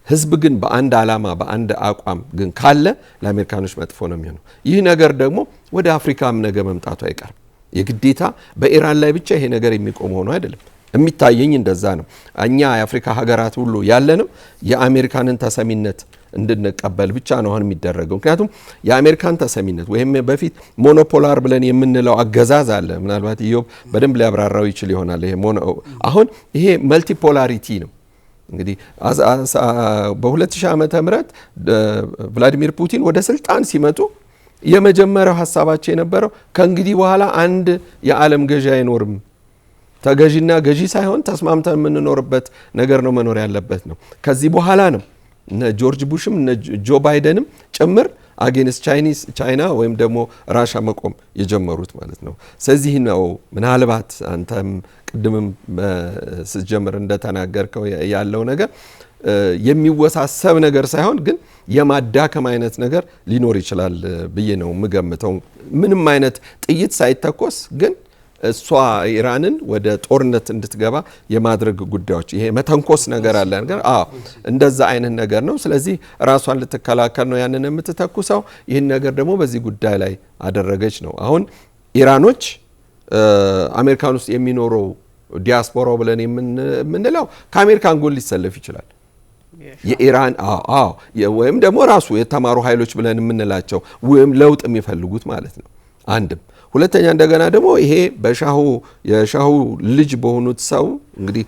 ህዝብ ግን በአንድ ዓላማ በአንድ አቋም ግን ካለ ለአሜሪካኖች መጥፎ ነው የሚሆነው። ይህ ነገር ደግሞ ወደ አፍሪካም ነገ መምጣቱ አይቀርም። የግዴታ በኢራን ላይ ብቻ ይሄ ነገር የሚቆም ሆኖ አይደለም። የሚታየኝ እንደዛ ነው። እኛ የአፍሪካ ሀገራት ሁሉ ያለነው የአሜሪካንን ተሰሚነት እንድንቀበል ብቻ ነው አሁን የሚደረገው። ምክንያቱም የአሜሪካን ተሰሚነት ወይም በፊት ሞኖፖላር ብለን የምንለው አገዛዝ አለ። ምናልባት ኢዮብ በደንብ ሊያብራራው ይችል ይሆናል። ይሄ አሁን ይሄ መልቲፖላሪቲ ነው። እንግዲህ በ2000 ዓመተ ምህረት ቭላዲሚር ፑቲን ወደ ስልጣን ሲመጡ የመጀመሪያው ሐሳባቸው የነበረው ከእንግዲህ በኋላ አንድ የዓለም ገዢ አይኖርም፣ ተገዢና ገዢ ሳይሆን ተስማምተን የምንኖርበት ነገር ነው መኖር ያለበት ነው። ከዚህ በኋላ ነው እነ ጆርጅ ቡሽም እነ ጆ ባይደንም ጭምር አጌንስት ቻይና ወይም ደግሞ ራሻ መቆም የጀመሩት ማለት ነው። ስለዚህ ነው ምናልባት አንተም ቅድምም ስትጀምር እንደተናገርከው ያለው ነገር የሚወሳሰብ ነገር ሳይሆን ግን የማዳከም አይነት ነገር ሊኖር ይችላል ብዬ ነው የምገምተው። ምንም አይነት ጥይት ሳይተኮስ ግን እሷ ኢራንን ወደ ጦርነት እንድትገባ የማድረግ ጉዳዮች ይሄ መተንኮስ ነገር አለ ነገር እንደዛ አይነት ነገር ነው። ስለዚህ ራሷን ልትከላከል ነው ያንን የምትተኩሰው። ይህን ነገር ደግሞ በዚህ ጉዳይ ላይ አደረገች ነው። አሁን ኢራኖች አሜሪካን ውስጥ የሚኖረው ዲያስፖራው ብለን የምንለው ከአሜሪካን ጎን ሊሰለፍ ይችላል። የኢራን ወይም ደግሞ ራሱ የተማሩ ኃይሎች ብለን የምንላቸው ወይም ለውጥ የሚፈልጉት ማለት ነው። አንድም ሁለተኛ እንደገና ደግሞ ይሄ የሻሁ ልጅ በሆኑት ሰው እንግዲህ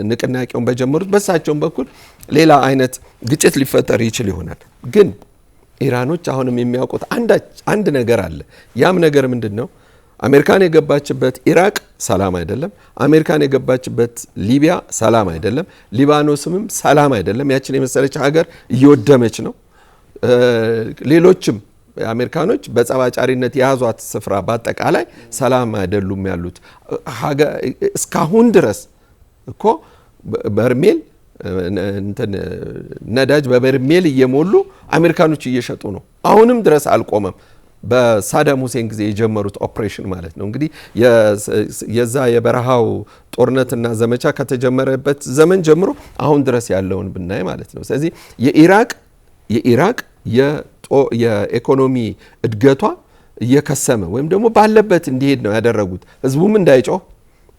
ንቅናቄውን በጀመሩት በሳቸውም በኩል ሌላ አይነት ግጭት ሊፈጠር ይችል ይሆናል። ግን ኢራኖች አሁንም የሚያውቁት አንድ ነገር አለ። ያም ነገር ምንድነው? አሜሪካን የገባችበት ኢራቅ ሰላም አይደለም። አሜሪካን የገባችበት ሊቢያ ሰላም አይደለም። ሊባኖስም ሰላም አይደለም። ያችን የመሰለች ሀገር እየወደመች ነው። ሌሎችም አሜሪካኖች በጸባጫሪነት የያዟት ስፍራ በአጠቃላይ ሰላም አይደሉም ያሉት። እስካሁን ድረስ እኮ በርሜል ነዳጅ በበርሜል እየሞሉ አሜሪካኖች እየሸጡ ነው። አሁንም ድረስ አልቆመም። በሳዳም ሁሴን ጊዜ የጀመሩት ኦፕሬሽን ማለት ነው። እንግዲህ የዛ የበረሃው ጦርነትና ዘመቻ ከተጀመረበት ዘመን ጀምሮ አሁን ድረስ ያለውን ብናይ ማለት ነው። ስለዚህ የኢራቅ የኢኮኖሚ እድገቷ እየከሰመ ወይም ደግሞ ባለበት እንዲሄድ ነው ያደረጉት። ህዝቡም እንዳይጮህ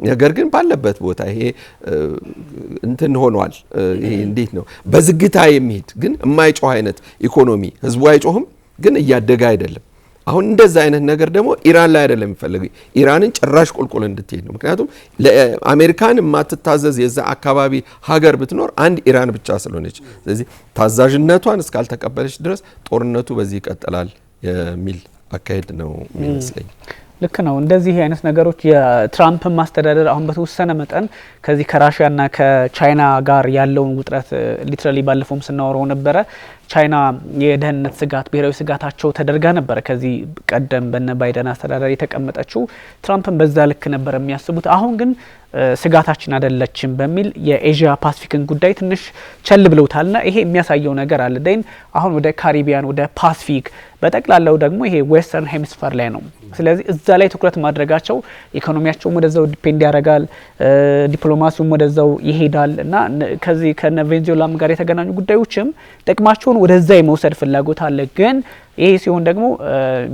ነገር ግን ባለበት ቦታ ይሄ እንትን ሆኗል። ይሄ እንዴት ነው በዝግታ የሚሄድ ግን የማይጮህ አይነት ኢኮኖሚ ህዝቡ አይጮህም ግን እያደገ አይደለም። አሁን እንደዛ አይነት ነገር ደግሞ ኢራን ላይ አይደለም የሚፈልገው፣ ኢራንን ጭራሽ ቁልቁል እንድትሄድ ነው። ምክንያቱም ለአሜሪካን የማትታዘዝ የዛ አካባቢ ሀገር ብትኖር አንድ ኢራን ብቻ ስለሆነች፣ ስለዚህ ታዛዥነቷን እስካልተቀበለች ድረስ ጦርነቱ በዚህ ይቀጥላል የሚል አካሄድ ነው የሚመስለኝ። ልክ ነው። እንደዚህ አይነት ነገሮች የትራምፕ ማስተዳደር አሁን በተወሰነ መጠን ከዚህ ከራሽያና ከቻይና ጋር ያለውን ውጥረት ሊትራሊ ባለፈውም ስናወራው ነበረ። ቻይና የደህንነት ስጋት ብሔራዊ ስጋታቸው ተደርጋ ነበረ ከዚህ ቀደም በነ ባይደን አስተዳደር የተቀመጠችው። ትራምፕን በዛ ልክ ነበር የሚያስቡት። አሁን ግን ስጋታችን አይደለችም በሚል የኤዥያ ፓሲፊክን ጉዳይ ትንሽ ቸል ብለውታልና ይሄ የሚያሳየው ነገር አለ። ደን አሁን ወደ ካሪቢያን ወደ ፓሲፊክ በጠቅላላው ደግሞ ይሄ ዌስተርን ሄሚስፌር ላይ ነው። ስለዚህ እዛ ላይ ትኩረት ማድረጋቸው ኢኮኖሚያቸውም ወደዛው ዲፔንድ ያደርጋል፣ ዲፕሎማሲውም ወደዛው ይሄዳል እና ከዚህ ከነ ቬንዙዌላም ጋር የተገናኙ ጉዳዮችም ጥቅማቸውን ወደዛ የመውሰድ ፍላጎት አለ። ግን ይሄ ሲሆን ደግሞ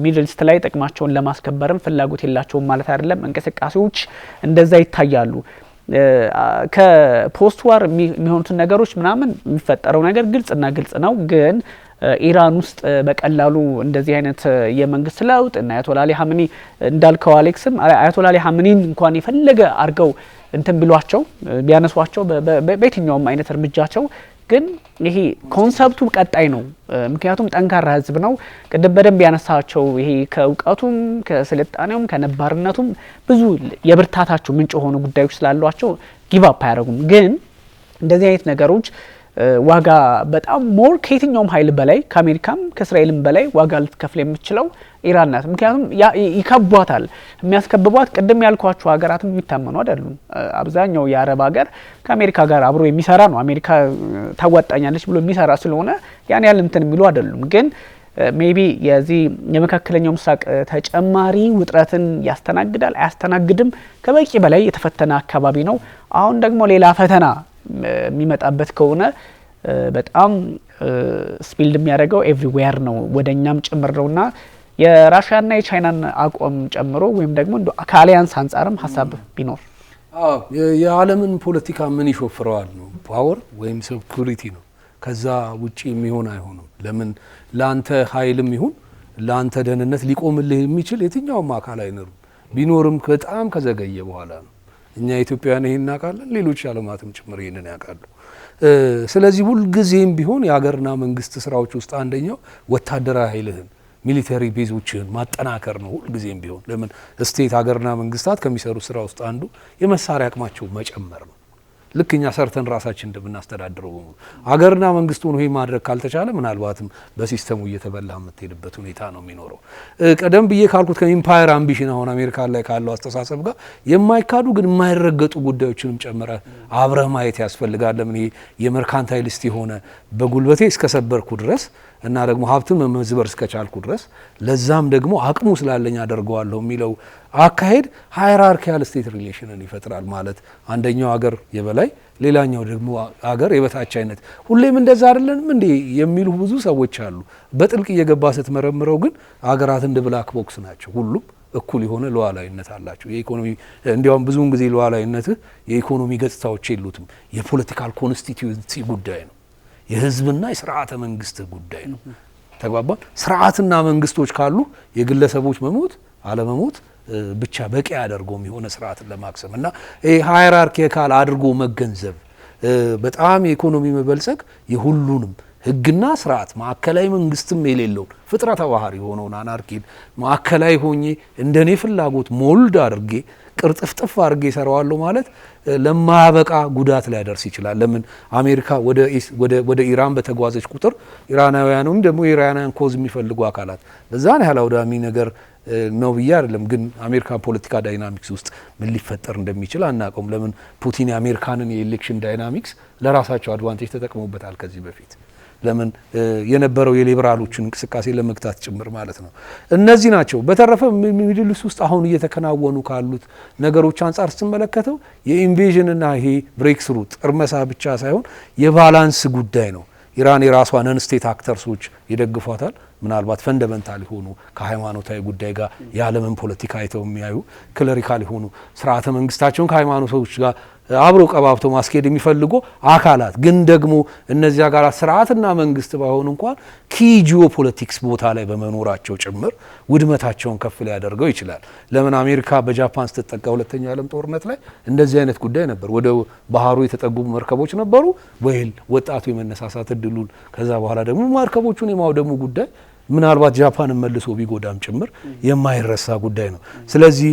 ሚድል ኢስት ላይ ጥቅማቸውን ለማስከበርም ፍላጎት የላቸውም ማለት አይደለም። እንቅስቃሴዎች እንደዛ ይታያሉ። ከፖስት ዋር የሚሆኑትን ነገሮች ምናምን የሚፈጠረው ነገር ግልጽና ግልጽ ነው። ግን ኢራን ውስጥ በቀላሉ እንደዚህ አይነት የመንግስት ለውጥ እና አያቶላ አሊ ሀምኒ እንዳልከው አሌክስም አያቶላ አሊ ሀምኒን እንኳን የፈለገ አድርገው እንትን ብሏቸው ቢያነሷቸው በየትኛውም አይነት እርምጃቸው ግን ይሄ ኮንሰፕቱ ቀጣይ ነው። ምክንያቱም ጠንካራ ህዝብ ነው። ቅድም በደንብ ያነሳቸው ይሄ ከእውቀቱም ከስልጣኔውም ከነባርነቱም ብዙ የብርታታቸው ምንጭ የሆኑ ጉዳዮች ስላሏቸው ጊቭ አፕ አያደርጉም። ግን እንደዚህ አይነት ነገሮች ዋጋ በጣም ሞር ከየትኛውም ኃይል በላይ ከአሜሪካም ከእስራኤልም በላይ ዋጋ ልትከፍል የምትችለው ኢራን ናት። ምክንያቱም ይከቧታል። የሚያስከብቧት ቅድም ያልኳቸው ሀገራትም የሚታመኑ አይደሉም። አብዛኛው የአረብ ሀገር ከአሜሪካ ጋር አብሮ የሚሰራ ነው። አሜሪካ ታዋጣኛለች ብሎ የሚሰራ ስለሆነ ያን ያህል እንትን የሚሉ አይደሉም። ግን ሜቢ የዚህ የመካከለኛው ምስራቅ ተጨማሪ ውጥረትን ያስተናግዳል አያስተናግድም ከበቂ በላይ የተፈተነ አካባቢ ነው። አሁን ደግሞ ሌላ ፈተና የሚመጣበት ከሆነ በጣም ስፒልድ የሚያደርገው ኤቭሪዌር ነው፣ ወደኛም ጭምር ነውና የራሽያና የቻይናን አቋም ጨምሮ ወይም ደግሞ ከአሊያንስ አንጻርም ሀሳብ ቢኖር የዓለምን ፖለቲካ ምን ይሾፍረዋል ነው? ፓወር ወይም ሴኩሪቲ ነው። ከዛ ውጪ የሚሆን አይሆንም። ለምን ላንተ ኃይልም ይሁን ላንተ ደህንነት ሊቆምልህ የሚችል የትኛውም አካል አይኖርም። ቢኖርም በጣም ከዘገየ በኋላ ነው። እኛ ኢትዮጵያውያን ይሄን እናውቃለን፣ ሌሎች ዓለማትም ጭምር ይሄንን ያውቃሉ። ስለዚህ ሁልጊዜም ቢሆን የሀገርና መንግስት ስራዎች ውስጥ አንደኛው ወታደራዊ ኃይልህን ሚሊተሪ ቤዞችን ማጠናከር ነው። ሁልጊዜም ቢሆን ለምን ስቴት ሀገርና መንግስታት ከሚሰሩ ስራ ውስጥ አንዱ የመሳሪያ አቅማቸው መጨመር ነው። ልክ እኛ ሰርተን ራሳችን እንደምናስተዳድረው በሙሉ ሀገርና መንግስት ሆኖ ይሄ ማድረግ ካልተቻለ ምናልባትም በሲስተሙ እየተበላ የምትሄድበት ሁኔታ ነው የሚኖረው። ቀደም ብዬ ካልኩት ከኢምፓየር አምቢሽን አሁን አሜሪካ ላይ ካለው አስተሳሰብ ጋር የማይካዱ ግን የማይረገጡ ጉዳዮችንም ጨምረ አብረህ ማየት ያስፈልጋል። ለምን ይሄ የመርካንታይሊስት የሆነ በጉልበቴ እስከሰበርኩ ድረስ እና ደግሞ ሀብትን መመዝበር እስከቻልኩ ድረስ ለዛም ደግሞ አቅሙ ስላለኝ አደርገዋለሁ የሚለው አካሄድ ሃይራርኪያል ስቴት ሪሌሽንን ይፈጥራል። ማለት አንደኛው ሀገር የበላይ ሌላኛው ደግሞ ሀገር የበታች አይነት ሁሌም እንደዛ አይደለንም እንዴ የሚሉ ብዙ ሰዎች አሉ። በጥልቅ እየገባ ስትመረምረው ግን ሀገራት እንደ ብላክ ቦክስ ናቸው። ሁሉም እኩል የሆነ ሉዓላዊነት አላቸው። የኢኮኖሚ እንዲያውም ብዙውን ጊዜ ሉዓላዊነትህ የኢኮኖሚ ገጽታዎች የሉትም። የፖለቲካል ኮንስቲትዩንሲ ጉዳይ ነው። የህዝብና የስርዓተ መንግስት ጉዳይ ነው። ተግባባን። ስርዓትና መንግስቶች ካሉ የግለሰቦች መሞት አለመሞት ብቻ በቂ ያደርገውም የሆነ ስርዓትን ለማክሰም እና ሃይራርኪካል አድርጎ መገንዘብ በጣም የኢኮኖሚ መበልጸግ የሁሉንም ህግና ስርዓት ማዕከላዊ መንግስትም የሌለውን ፍጥረተ ባህሪ የሆነውን አናርኪን ማዕከላዊ ሆኜ እንደኔ ፍላጎት ሞልድ አድርጌ ቅርጥፍጥፍ አድርጌ ይሰራዋለሁ ማለት ለማያበቃ ጉዳት ሊያደርስ ይችላል። ለምን አሜሪካ ወደ ኢራን በተጓዘች ቁጥር ኢራናውያኑም ደግሞ የኢራናውያን ኮዝ የሚፈልጉ አካላት በዛን ያህል አውዳሚ ነገር ነው ብዬ አይደለም። ግን አሜሪካ ፖለቲካ ዳይናሚክስ ውስጥ ምን ሊፈጠር እንደሚችል አናውቅም። ለምን ፑቲን የአሜሪካንን የኤሌክሽን ዳይናሚክስ ለራሳቸው አድቫንቴጅ ተጠቅመውበታል ከዚህ በፊት። ለምን የነበረው የሊበራሎችን እንቅስቃሴ ለመግታት ጭምር ማለት ነው። እነዚህ ናቸው። በተረፈ ሚድል ኢስት ውስጥ አሁን እየተከናወኑ ካሉት ነገሮች አንጻር ስትመለከተው የኢንቬዥንና ይሄ ብሬክ ስሩ ጥርመሳ ብቻ ሳይሆን የባላንስ ጉዳይ ነው። ኢራን የራሷ ነን ስቴት አክተርሶች ይደግፏታል። ምናልባት ፈንደመንታል የሆኑ ከሃይማኖታዊ ጉዳይ ጋር የዓለምን ፖለቲካ አይተው የሚያዩ ክለሪካል የሆኑ ስርዓተ መንግስታቸውን ከሃይማኖቶች ጋር አብሮ ቀባብቶ ማስኬድ የሚፈልጉ አካላት ግን ደግሞ እነዚያ ጋር ስርዓትና መንግስት ባይሆኑ እንኳን ኪ ጂኦ ፖለቲክስ ቦታ ላይ በመኖራቸው ጭምር ውድመታቸውን ከፍ ሊያደርገው ይችላል። ለምን አሜሪካ በጃፓን ስትጠቃ ሁለተኛው ዓለም ጦርነት ላይ እንደዚህ አይነት ጉዳይ ነበር። ወደ ባህሩ የተጠጉ መርከቦች ነበሩ። ወይል ወጣቱ የመነሳሳት እድሉን ከዛ በኋላ ደግሞ መርከቦቹን የማውደሙ ጉዳይ ምናልባት ጃፓንን መልሶ ቢጎዳም ጭምር የማይረሳ ጉዳይ ነው። ስለዚህ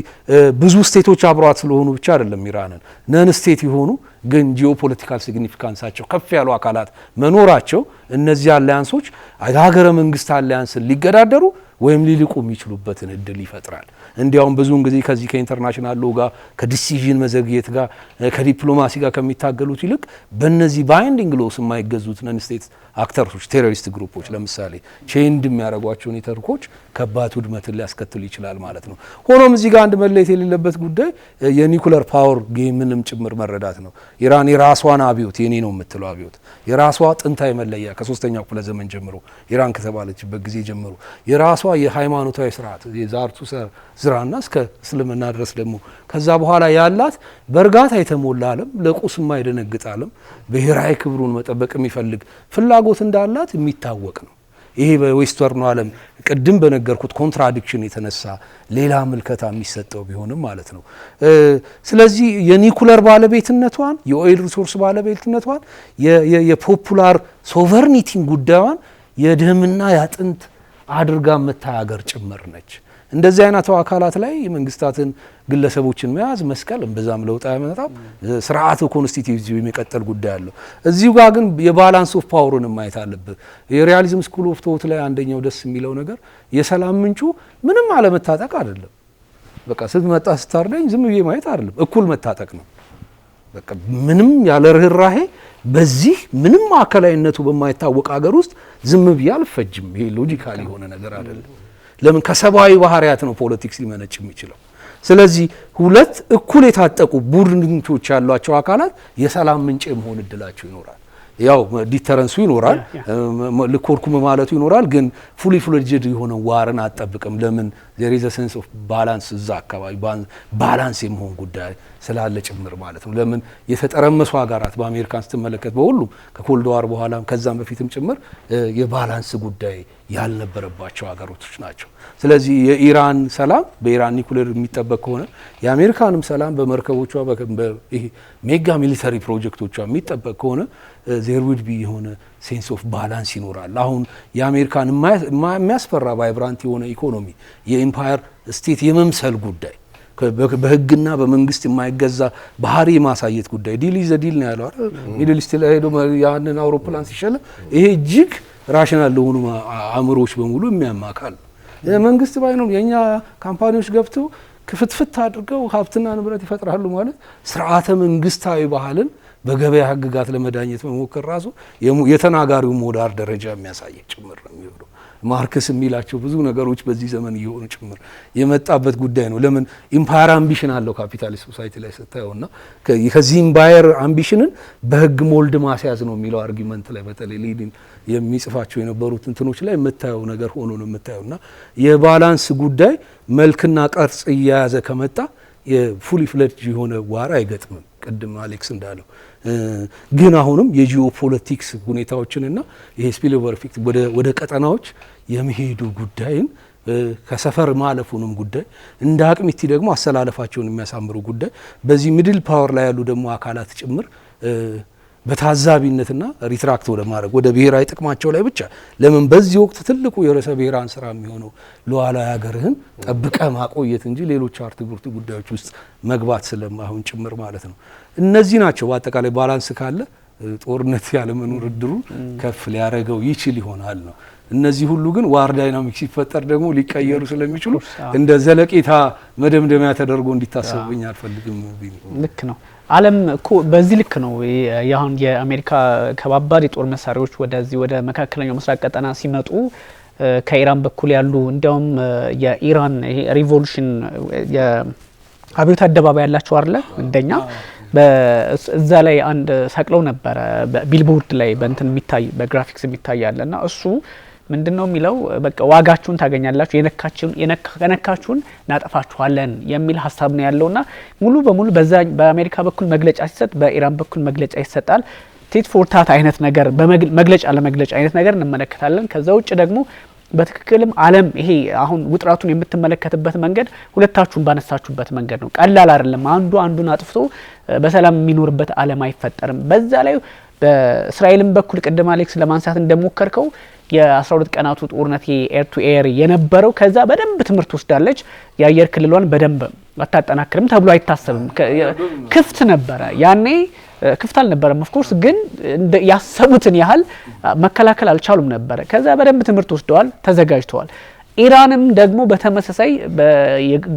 ብዙ ስቴቶች አብሯት ስለሆኑ ብቻ አይደለም ኢራንን ነን ስቴት የሆኑ ግን ጂኦፖለቲካል ሲግኒፊካንሳቸው ከፍ ያሉ አካላት መኖራቸው እነዚህ አሊያንሶች ሀገረ መንግስት አሊያንስን ሊገዳደሩ ወይም ሊልቁ የሚችሉበትን እድል ይፈጥራል። እንዲያውም ብዙውን ጊዜ ከዚህ ከኢንተርናሽናል ሎ ጋር ከዲሲዥን መዘግየት ጋር ከዲፕሎማሲ ጋር ከሚታገሉት ይልቅ በእነዚህ ባይንዲንግ ሎስ የማይገዙት ነን ስቴት አክተርሶች ቴሮሪስት ግሩፖች ለምሳሌ ቼንድ የሚያደርጓቸው ኔትወርኮች ከባድ ውድመትን ሊያስከትሉ ይችላል ማለት ነው። ሆኖም እዚህ ጋር አንድ መለየት የሌለበት ጉዳይ የኒኩለር ፓወር ጌምንም ጭምር መረዳት ነው። ኢራን የራሷን አብዮት የኔ ነው የምትለው አብዮት የራሷ ጥንታዊ መለያ ከ3ኛው ክፍለ ዘመን ጀምሮ ኢራን ከተባለችበት ጊዜ ጀምሮ የራሷ የሃይማኖታዊ ስርዓት የዛርቱሰር ዝራና እስከ እስልምና ድረስ ደግሞ ከዛ በኋላ ያላት በእርጋታ የተሞላ ዓለም ለቁስ የማይደነግጥ ዓለም ብሔራዊ ክብሩን መጠበቅ የሚፈልግ ፍላጎት እንዳላት የሚታወቅ ነው። ይሄ በዌስተርኑ ዓለም ቅድም በነገርኩት ኮንትራዲክሽን የተነሳ ሌላ ምልከታ የሚሰጠው ቢሆንም ማለት ነው። ስለዚህ የኒኩለር ባለቤትነቷን የኦይል ሪሶርስ ባለቤትነቷን የፖፑላር ሶቨርኒቲን ጉዳዩን የደምና ያጥንት አድርጋ መታገር ጭምር ነች። እንደዚህ አይነቱ አካላት ላይ የመንግስታትን ግለሰቦችን መያዝ መስቀል እምብዛም ለውጥ አያመጣም። ስርዓቱ ኮንስቲቲዩቲቭ የሚቀጥል ጉዳይ አለው። እዚሁ ጋር ግን የባላንስ ኦፍ ፓወርን ማየት አለብህ። የሪያሊዝም ስኩል ኦፍ ቶት ላይ አንደኛው ደስ የሚለው ነገር የሰላም ምንጩ ምንም አለመታጠቅ አይደለም። በቃ ስትመጣ ስታርደኝ ዝም ብዬ ማየት አይደለም፣ እኩል መታጠቅ ነው። በቃ ምንም ያለ ርህራሄ በዚህ ምንም ማዕከላዊነቱ በማይታወቅ ሀገር ውስጥ ዝም ብዬ አልፈጅም። ይሄ ሎጂካሊ የሆነ ነገር አይደለም። ለምን ከሰብአዊ ባህሪያት ነው ፖለቲክስ ሊመነጭ የሚችለው። ስለዚህ ሁለት እኩል የታጠቁ ቡድኖች ያሏቸው አካላት የሰላም ምንጭ መሆን እድላቸው ይኖራል። ያው ዲተረንሱ ይኖራል፣ ልኮርኩም ማለቱ ይኖራል። ግን ፉሊ ፍሌጅድ የሆነ ዋርን አጠብቅም። ለምን there is a sense of balance እዛ አካባቢ ባላንስ የመሆን ጉዳይ ስላለ ጭምር ማለት ነው። ለምን የተጠረመሱ ሀገራት በአሜሪካን ስትመለከት በሁሉም ከኮልድ ዋር በኋላም ከዛም በፊትም ጭምር የባላንስ ጉዳይ ያልነበረባቸው ሀገሮች ናቸው። ስለዚህ የኢራን ሰላም በኢራን ኒኩሌር የሚጠበቅ ከሆነ የአሜሪካንም ሰላም በመርከቦቿ ይሄ ሜጋ ሚሊተሪ ፕሮጀክቶቿ የሚጠበቅ ከሆነ ዜር ውድ ቢ የሆነ ሴንስ ኦፍ ባላንስ ይኖራል። አሁን የአሜሪካን የሚያስፈራ ቫይብራንት የሆነ ኢኮኖሚ የኢምፓየር ስቴት የመምሰል ጉዳይ በህግና በመንግስት የማይገዛ ባህሪ የማሳየት ጉዳይ ዲል ኢዝ ዲል ነው ያለው አይደል? ሚድል ኢስት ላይ ሄዶ ያንን አውሮፕላን ሲሸለም ይሄ እጅግ ራሽናል ለሆኑ አእምሮች በሙሉ የሚያማካል መንግስት ባይኖር የኛ ካምፓኒዎች ገብተው ክፍትፍት አድርገው ሀብትና ንብረት ይፈጥራሉ ማለት ስርዓተ መንግስታዊ ባህልን በገበያ ህግጋት ለመዳኘት መሞከር ራሱ የተናጋሪው ሞዳር ደረጃ የሚያሳይ ጭምር ነው የሚሆነው። ማርክስ የሚላቸው ብዙ ነገሮች በዚህ ዘመን እየሆኑ ጭምር የመጣበት ጉዳይ ነው። ለምን ኢምፓየር አምቢሽን አለው ካፒታሊስት ሶሳይቲ ላይ ስታየውና ከዚህ ኢምፓየር አምቢሽንን በህግ ሞልድ ማስያዝ ነው የሚለው አርጊመንት ላይ በተለይ ሊዲን የሚጽፋቸው የነበሩት እንትኖች ላይ የምታየው ነገር ሆኖ ነው የምታየውና የባላንስ ጉዳይ መልክና ቅርጽ እየያዘ ከመጣ የፉሊ ፍሌጅድ የሆነ ዋር አይገጥምም። ቅድም አሌክስ እንዳለው ግን አሁንም የጂኦፖለቲክስ ሁኔታዎችንና ይሄ ስፒልኦቨር ኢፌክት ወደ ቀጠናዎች የሚሄዱ ጉዳይን ከሰፈር ማለፉንም ጉዳይ እንደ አቅሚቲ ደግሞ አሰላለፋቸውን የሚያሳምሩ ጉዳይ በዚህ ሚድል ፓወር ላይ ያሉ ደግሞ አካላት ጭምር በታዛቢነትና ሪትራክት ወደ ማድረግ ወደ ብሔራዊ ጥቅማቸው ላይ ብቻ ለምን በዚህ ወቅት ትልቁ የርዕሰ ብሔራን ስራ የሚሆነው ሉዓላዊ ሀገርህን ጠብቀ ማቆየት እንጂ ሌሎች አርትብርቱ ጉዳዮች ውስጥ መግባት ስለማይሆን ጭምር ማለት ነው። እነዚህ ናቸው በአጠቃላይ ባላንስ ካለ ጦርነት ያለመኖር እድሩ ከፍ ሊያረገው ይችል ይሆናል ነው። እነዚህ ሁሉ ግን ዋር ዳይናሚክስ ሲፈጠር ደግሞ ሊቀየሩ ስለሚችሉ እንደ ዘለቄታ መደምደሚያ ተደርጎ እንዲታሰብኝ አልፈልግም። ልክ ነው። ዓለም እኮ በዚህ ልክ ነው። ያሁን የአሜሪካ ከባባድ የጦር መሳሪያዎች ወደዚህ ወደ መካከለኛው ምስራቅ ቀጠና ሲመጡ ከኢራን በኩል ያሉ እንዲያውም የኢራን ይሄ ሪቮሉሽን የአብዮት አደባባይ ያላቸው አይደለ እንደኛ በዛ ላይ አንድ ሰቅለው ነበረ በቢልቦርድ ላይ በእንትን የሚታይ በግራፊክስ የሚታይ አለና እሱ ምንድነው የሚለው በቃ ዋጋችሁን ታገኛላችሁ የነካችሁን እናጠፋችኋለን የሚል ሀሳብ ነው ያለውና ሙሉ በሙሉ በዛ በአሜሪካ በኩል መግለጫ ሲሰጥ በኢራን በኩል መግለጫ ይሰጣል። ቲት ፎር ታት አይነት ነገር በመግለጫ ለመግለጫ አይነት ነገር እንመለከታለን። ከዛ ውጭ ደግሞ በትክክልም ዓለም ይሄ አሁን ውጥራቱን የምትመለከትበት መንገድ ሁለታችሁን ባነሳችሁበት መንገድ ነው። ቀላል አይደለም። አንዱ አንዱን አጥፍቶ በሰላም የሚኖርበት ዓለም አይፈጠርም። በዛ ላይ በእስራኤልም በኩል ቅድም አሌክስ ለማንሳት እንደሞከርከው የ12 ቀናቱ ጦርነት ኤር ቱ ኤር የነበረው ከዛ በደንብ ትምህርት ወስዳለች። የአየር ክልሏን በደንብ አታጠናክርም ተብሎ አይታሰብም። ክፍት ነበረ ያኔ ክፍት አልነበረም። ኦፍ ኮርስ ግን ያሰቡትን ያህል መከላከል አልቻሉም ነበረ። ከዛ በደንብ ትምህርት ወስደዋል፣ ተዘጋጅተዋል። ኢራንም ደግሞ በተመሳሳይ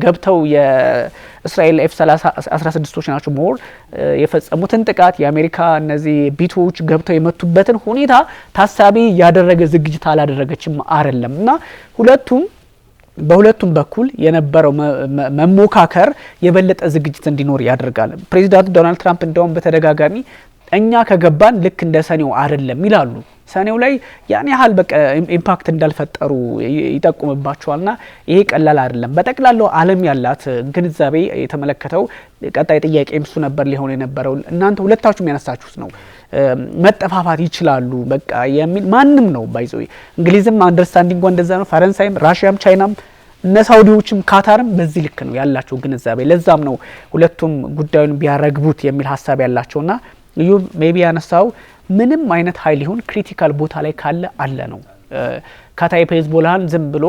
ገብተው የእስራኤል F-16ቶች ናቸው ሞር የፈጸሙትን ጥቃት የአሜሪካ እነዚህ ቢቶች ገብተው የመቱበትን ሁኔታ ታሳቢ ያደረገ ዝግጅት አላደረገችም አይደለም እና በሁለቱም በኩል የነበረው መሞካከር የበለጠ ዝግጅት እንዲኖር ያደርጋል። ፕሬዚዳንት ዶናልድ ትራምፕ እንደውም በተደጋጋሚ እኛ ከገባን ልክ እንደ ሰኔው አይደለም ይላሉ። ሰኔው ላይ ያን ያህል በቃ ኢምፓክት እንዳልፈጠሩ ይጠቁምባቸዋልና ይሄ ቀላል አይደለም። በጠቅላላው ዓለም ያላት ግንዛቤ የተመለከተው ቀጣይ ጥያቄ እሱ ነበር ሊሆን የነበረው። እናንተ ሁለታችሁም ያነሳችሁት ነው። መጠፋፋት ይችላሉ በቃ የሚል ማንም ነው ባይዘው እንግሊዝም አንደርስታንዲንግ እንደዛ ነው። ፈረንሳይም፣ ራሺያም፣ ቻይናም እነ ሳውዲዎችም ካታርም በዚህ ልክ ነው ያላቸው ግንዛቤ። ለዛም ነው ሁለቱም ጉዳዩን ቢያረግቡት የሚል ሀሳብ ያላቸውና እዩ ሜቢ ያነሳው ምንም አይነት ኃይል ይሁን ክሪቲካል ቦታ ላይ ካለ አለ ነው። ካታይፕ ሄዝቦላን ዝም ብሎ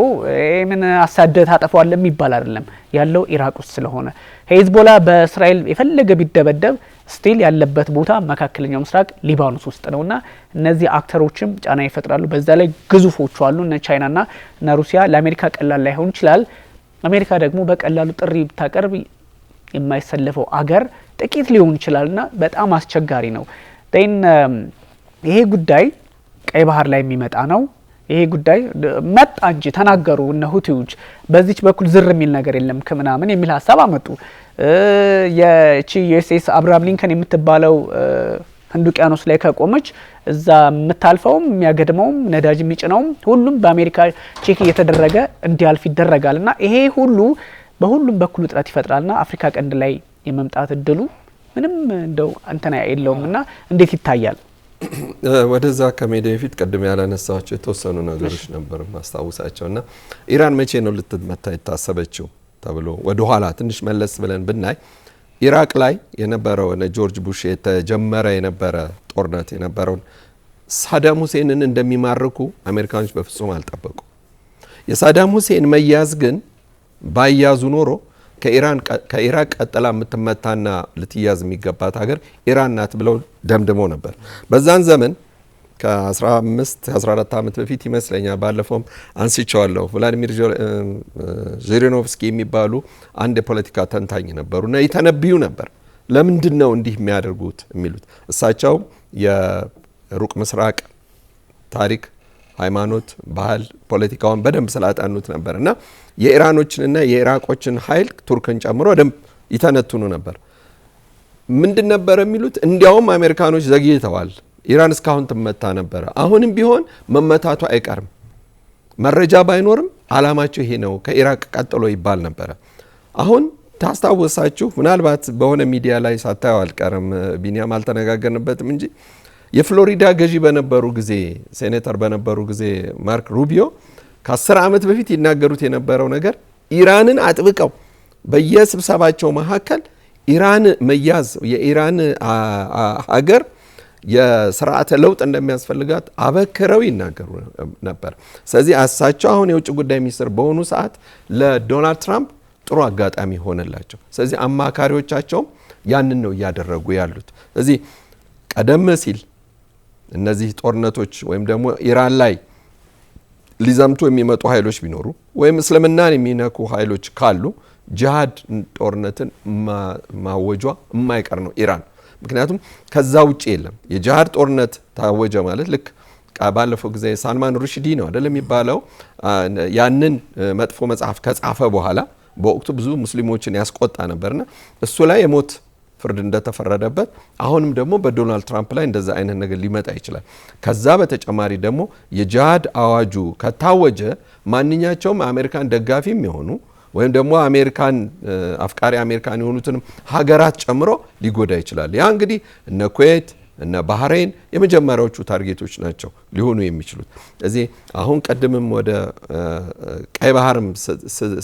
ምን አሳደት አጠፋዋል የሚባል አይደለም ያለው ኢራቅ ውስጥ ስለሆነ ሄዝቦላ በእስራኤል የፈለገ ቢደበደብ ስቲል ያለበት ቦታ መካከለኛው ምስራቅ ሊባኖስ ውስጥ ነውና እነዚህ አክተሮችም ጫና ይፈጥራሉ። በዛ ላይ ግዙፎቹ አሉ እነ ቻይናና እነ ሩሲያ። ለአሜሪካ ቀላል ላይሆን ይችላል። አሜሪካ ደግሞ በቀላሉ ጥሪ ብታቀርብ የማይሰለፈው አገር ጥቂት ሊሆን ይችላልና በጣም አስቸጋሪ ነው። ይሄ ጉዳይ ቀይ ባህር ላይ የሚመጣ ነው። ይሄ ጉዳይ መጣ እንጂ ተናገሩ እነ ሁቲዎች በዚች በኩል ዝር የሚል ነገር የለም ከምናምን የሚል ሀሳብ አመጡ። የቺ ዩኤስኤስ አብርሃም ሊንከን የምትባለው ህንድ ውቅያኖስ ላይ ከቆመች እዛ የምታልፈውም የሚያገድመውም ነዳጅ የሚጭነውም ሁሉም በአሜሪካ ቼክ እየተደረገ እንዲያልፍ ይደረጋልና ይሄ ሁሉ በሁሉም በኩል ውጥረት ይፈጥራልና አፍሪካ ቀንድ ላይ የመምጣት እድሉ ምንም እንደው እንተና የለውምና እንዴት ይታያል? ወደዛ ከሜዳ በፊት ቀድም ያላነሳቸው የተወሰኑ ነገሮች ነበር ማስታወሳቸውና ኢራን መቼ ነው ልትመታ የታሰበችው ተብሎ ወደ ኋላ ትንሽ መለስ ብለን ብናይ ኢራቅ ላይ የነበረው ጆርጅ ቡሽ የተጀመረ የነበረ ጦርነት የነበረውን ሳዳም ሁሴንን እንደሚማርኩ አሜሪካኖች በፍጹም አልጠበቁ። የሳዳም ሁሴን መያዝ ግን ባያዙ ኖሮ ከኢራቅ ቀጥላ የምትመታና ልትያዝ የሚገባት ሀገር ኢራን ናት ብለው ደምድመው ነበር። በዛን ዘመን ከ15-14 ዓመት በፊት ይመስለኛል ባለፈውም አንስቼዋለሁ ቭላዲሚር ዥሪኖቭስኪ የሚባሉ አንድ የፖለቲካ ተንታኝ ነበሩና ይተነብዩ ነበር ለምንድን ነው እንዲህ የሚያደርጉት የሚሉት። እሳቸው የሩቅ ምስራቅ ታሪክ፣ ሃይማኖት፣ ባህል፣ ፖለቲካውን በደንብ ስላጠኑት ነበርና የኢራኖችንና የኢራቆችን ኃይል ቱርክን ጨምሮ ደንብ ይተነትኑ ነበር። ምንድን ነበር የሚሉት? እንዲያውም አሜሪካኖች ዘግይተዋል፣ ኢራን እስካሁን ትመታ ነበረ፣ አሁንም ቢሆን መመታቱ አይቀርም፣ መረጃ ባይኖርም አላማቸው ይሄ ነው ከኢራቅ ቀጥሎ ይባል ነበረ። አሁን ታስታውሳችሁ ምናልባት በሆነ ሚዲያ ላይ ሳታዩ አልቀርም፣ ቢኒያም አልተነጋገርንበትም እንጂ የፍሎሪዳ ገዢ በነበሩ ጊዜ ሴኔተር በነበሩ ጊዜ ማርክ ሩቢዮ ከ10 ዓመት በፊት ይናገሩት የነበረው ነገር ኢራንን አጥብቀው በየስብሰባቸው መካከል ኢራን መያዝ የኢራን ሀገር የስርዓተ ለውጥ እንደሚያስፈልጋት አበክረው ይናገሩ ነበር። ስለዚህ እሳቸው አሁን የውጭ ጉዳይ ሚኒስትር በሆኑ ሰዓት ለዶናልድ ትራምፕ ጥሩ አጋጣሚ ሆነላቸው። ስለዚህ አማካሪዎቻቸውም ያንን ነው እያደረጉ ያሉት። ስለዚህ ቀደም ሲል እነዚህ ጦርነቶች ወይም ደግሞ ኢራን ላይ ሊዘምቱ የሚመጡ ኃይሎች ቢኖሩ ወይም እስልምናን የሚነኩ ኃይሎች ካሉ ጂሃድ ጦርነትን ማወጇ የማይቀር ነው ኢራን። ምክንያቱም ከዛ ውጪ የለም። የጂሃድ ጦርነት ታወጀ ማለት ልክ ባለፈው ጊዜ ሳልማን ሩሽዲ ነው አይደል የሚባለው ያንን መጥፎ መጽሐፍ ከጻፈ በኋላ በወቅቱ ብዙ ሙስሊሞችን ያስቆጣ ነበርና እሱ ላይ የሞት ፍርድ እንደተፈረደበት አሁንም ደግሞ በዶናልድ ትራምፕ ላይ እንደዛ አይነት ነገር ሊመጣ ይችላል። ከዛ በተጨማሪ ደግሞ የጂሃድ አዋጁ ከታወጀ ማንኛቸውም አሜሪካን ደጋፊ የሚሆኑ ወይም ደግሞ አሜሪካን አፍቃሪ አሜሪካን የሆኑትን ሀገራት ጨምሮ ሊጎዳ ይችላል። ያ እንግዲህ እነ ኩዌት እነ ባህሬን የመጀመሪያዎቹ ታርጌቶች ናቸው ሊሆኑ የሚችሉት። እዚህ አሁን ቀድምም ወደ ቀይ ባህርም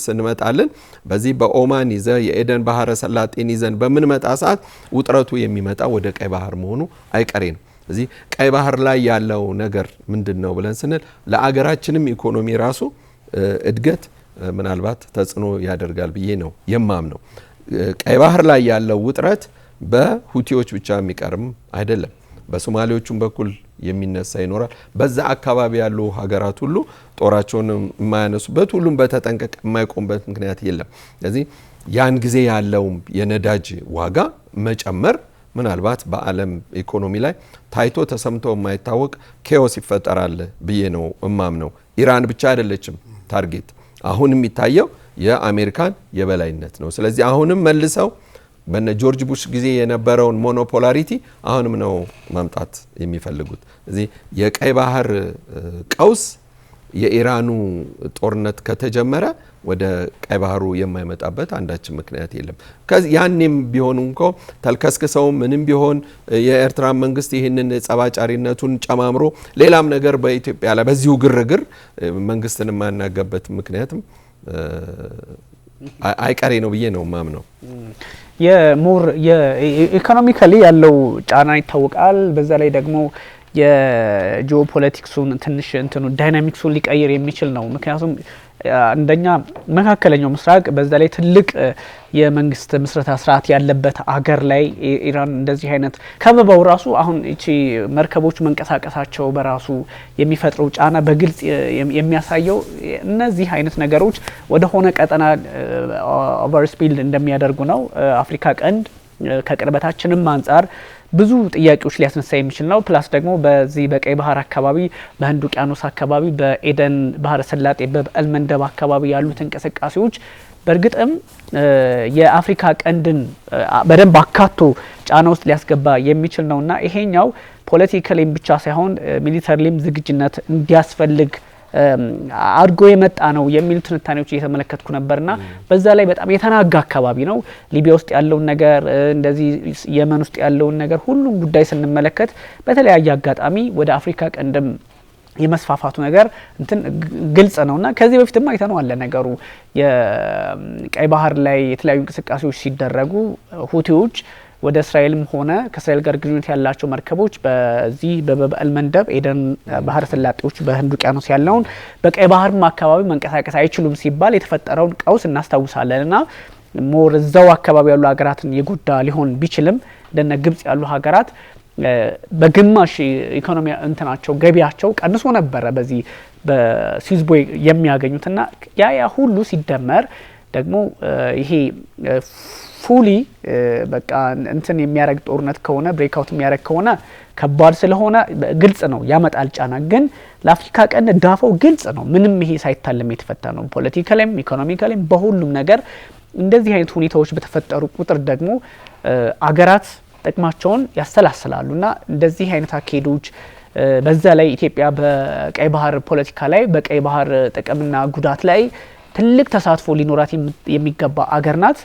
ስንመጣለን በዚህ በኦማን ይዘ የኤደን ባህረ ሰላጤን ይዘን በምንመጣ ሰዓት ውጥረቱ የሚመጣ ወደ ቀይ ባህር መሆኑ አይቀሬ ነው። እዚህ ቀይ ባህር ላይ ያለው ነገር ምንድነው ብለን ስንል ለአገራችንም ኢኮኖሚ ራሱ እድገት ምናልባት ተጽዕኖ ያደርጋል ብዬ ነው የማምነው። ቀይ ባህር ላይ ያለው ውጥረት በሁቲዎች ብቻ የሚቀርም አይደለም። በሶማሌዎቹም በኩል የሚነሳ ይኖራል። በዛ አካባቢ ያሉ ሀገራት ሁሉ ጦራቸውን የማያነሱበት ሁሉም በተጠንቀቅ የማይቆምበት ምክንያት የለም። ስለዚህ ያን ጊዜ ያለው የነዳጅ ዋጋ መጨመር ምናልባት በዓለም ኢኮኖሚ ላይ ታይቶ ተሰምቶ የማይታወቅ ኬዎስ ይፈጠራል ብዬ ነው እማምነው። ኢራን ብቻ አይደለችም ታርጌት። አሁን የሚታየው የአሜሪካን የበላይነት ነው። ስለዚህ አሁንም መልሰው በነ ጆርጅ ቡሽ ጊዜ የነበረውን ሞኖፖላሪቲ አሁንም ነው ማምጣት የሚፈልጉት። እዚህ የቀይ ባህር ቀውስ የኢራኑ ጦርነት ከተጀመረ ወደ ቀይ ባህሩ የማይመጣበት አንዳችን ምክንያት የለም። ያኔም ቢሆን እንኳ ተልከስክሰው ምንም ቢሆን የኤርትራ መንግስት ይህንን ጸባጫሪነቱን ጨማምሮ ሌላም ነገር በኢትዮጵያ ላይ በዚሁ ግርግር መንግስትን የማናገበት ምክንያትም አይቀሬ ነው ብዬ ነው ማምነው። የሞር የኢኮኖሚካሊ ያለው ጫና ይታወቃል። በዛ ላይ ደግሞ የጂኦፖለቲክሱን ትንሽ እንትኑ ዳይናሚክሱን ሊቀይር የሚችል ነው። ምክንያቱም አንደኛ መካከለኛው ምስራቅ በዛ ላይ ትልቅ የመንግስት ምስረታ ስርዓት ያለበት አገር ላይ ኢራን እንደዚህ አይነት ከበባው ራሱ አሁን እቺ መርከቦች መንቀሳቀሳቸው በራሱ የሚፈጥረው ጫና በግልጽ የሚያሳየው እነዚህ አይነት ነገሮች ወደ ሆነ ቀጠና ኦቨርስፒል እንደሚያደርጉ ነው። አፍሪካ ቀንድ ከቅርበታችንም አንጻር ብዙ ጥያቄዎች ሊያስነሳ የሚችል ነው። ፕላስ ደግሞ በዚህ በቀይ ባህር አካባቢ፣ በህንድ ውቅያኖስ አካባቢ፣ በኤደን ባህረ ሰላጤ፣ በአልመንደብ አካባቢ ያሉት እንቅስቃሴዎች በእርግጥም የአፍሪካ ቀንድን በደንብ አካቶ ጫና ውስጥ ሊያስገባ የሚችል ነውና ይሄኛው ፖለቲካሊም ብቻ ሳይሆን ሚሊተሪም ዝግጅነት እንዲያስፈልግ አድጎ የመጣ ነው የሚሉ ትንታኔዎች እየተመለከትኩ ነበርና በዛ ላይ በጣም የተናጋ አካባቢ ነው። ሊቢያ ውስጥ ያለውን ነገር እንደዚህ የመን ውስጥ ያለውን ነገር ሁሉም ጉዳይ ስንመለከት በተለያየ አጋጣሚ ወደ አፍሪካ ቀንድም የመስፋፋቱ ነገር እንትን ግልጽ ነውና ከዚህ በፊትም አይተነዋል። ነገሩ የቀይ ባህር ላይ የተለያዩ እንቅስቃሴዎች ሲደረጉ ሁቲዎች ወደ እስራኤልም ሆነ ከእስራኤል ጋር ግንኙነት ያላቸው መርከቦች በዚህ በበበል መንደብ ኤደን ባህረ ሰላጤዎች በህንድ ውቅያኖስ ያለውን በቀይ ባህርም አካባቢ መንቀሳቀስ አይችሉም ሲባል የተፈጠረውን ቀውስ እናስታውሳለንና ሞር እዛው አካባቢ ያሉ ሀገራትን የጎዳ ሊሆን ቢችልም እንደነ ግብጽ ያሉ ሀገራት በግማሽ ኢኮኖሚ እንትናቸው ገቢያቸው ቀንሶ ነበረ በዚህ በስዊዝ ቦይ የሚያገኙትና ያ ሁሉ ሲደመር ደግሞ ይሄ ፉሊ በቃ እንትን የሚያረግ ጦርነት ከሆነ ብሬክአውት የሚያረግ ከሆነ ከባድ ስለሆነ ግልጽ ነው ያመጣል ጫና። ግን ለአፍሪካ ቀንድ ዳፋው ግልጽ ነው። ምንም ይሄ ሳይታለም የተፈታ ነው። ፖለቲካሊም ኢኮኖሚካሊም በሁሉም ነገር እንደዚህ አይነት ሁኔታዎች በተፈጠሩ ቁጥር ደግሞ አገራት ጥቅማቸውን ያሰላስላሉና እንደዚህ አይነት አካሄዶች በዛ ላይ ኢትዮጵያ በቀይ ባህር ፖለቲካ ላይ በቀይ ባህር ጥቅምና ጉዳት ላይ ትልቅ ተሳትፎ ሊኖራት የሚገባ አገር ናት።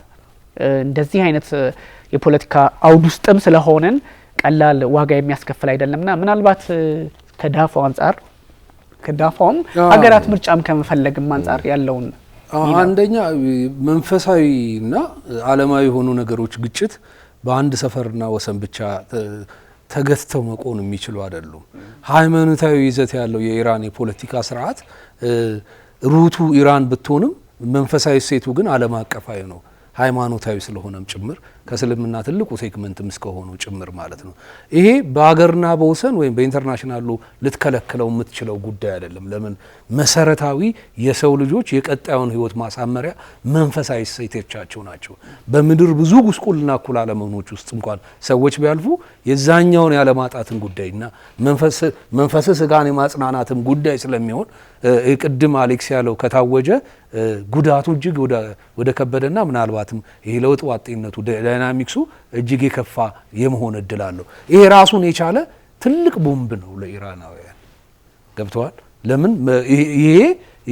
እንደዚህ አይነት የፖለቲካ አውድ ውስጥም ስለሆነን ቀላል ዋጋ የሚያስከፍል አይደለምና ምናልባት ከዳፋው አንጻር ከዳፋውም ሀገራት ምርጫም ከመፈለግም አንጻር ያለውን አንደኛ መንፈሳዊና ዓለማዊ የሆኑ ነገሮች ግጭት በአንድ ሰፈርና ወሰን ብቻ ተገዝተው መቆም የሚችሉ አይደሉም። ሃይማኖታዊ ይዘት ያለው የኢራን የፖለቲካ ስርዓት ሩቱ ኢራን ብትሆንም መንፈሳዊ ሴቱ ግን ዓለም አቀፋዊ ነው። ሃይማኖታዊ ስለሆነም ጭምር ከእስልምና ትልቁ ሴግመንትም እስከሆኑ ጭምር ማለት ነው። ይሄ በአገርና በወሰን ወይም በኢንተርናሽናሉ ልትከለክለው የምትችለው ጉዳይ አይደለም። ለምን መሰረታዊ የሰው ልጆች የቀጣዩን ህይወት ማሳመሪያ መንፈሳዊ እሴቶቻቸው ናቸው። በምድር ብዙ ጉስቁልና እኩል አለመሆኖች ውስጥ እንኳን ሰዎች ቢያልፉ የዛኛውን ያለማጣትን ጉዳይና መንፈስ ስጋን የማጽናናትም ጉዳይ ስለሚሆን ቅድም አሌክስ ያለው ከታወጀ ጉዳቱ እጅግ ወደ ከበደና ምናልባትም ይሄ ለውጥ ዋጤነቱ ዳይናሚክሱ እጅግ የከፋ የመሆን እድል አለው። ይሄ ራሱን የቻለ ትልቅ ቦምብ ነው ለኢራናውያን። ገብተዋል። ለምን ይሄ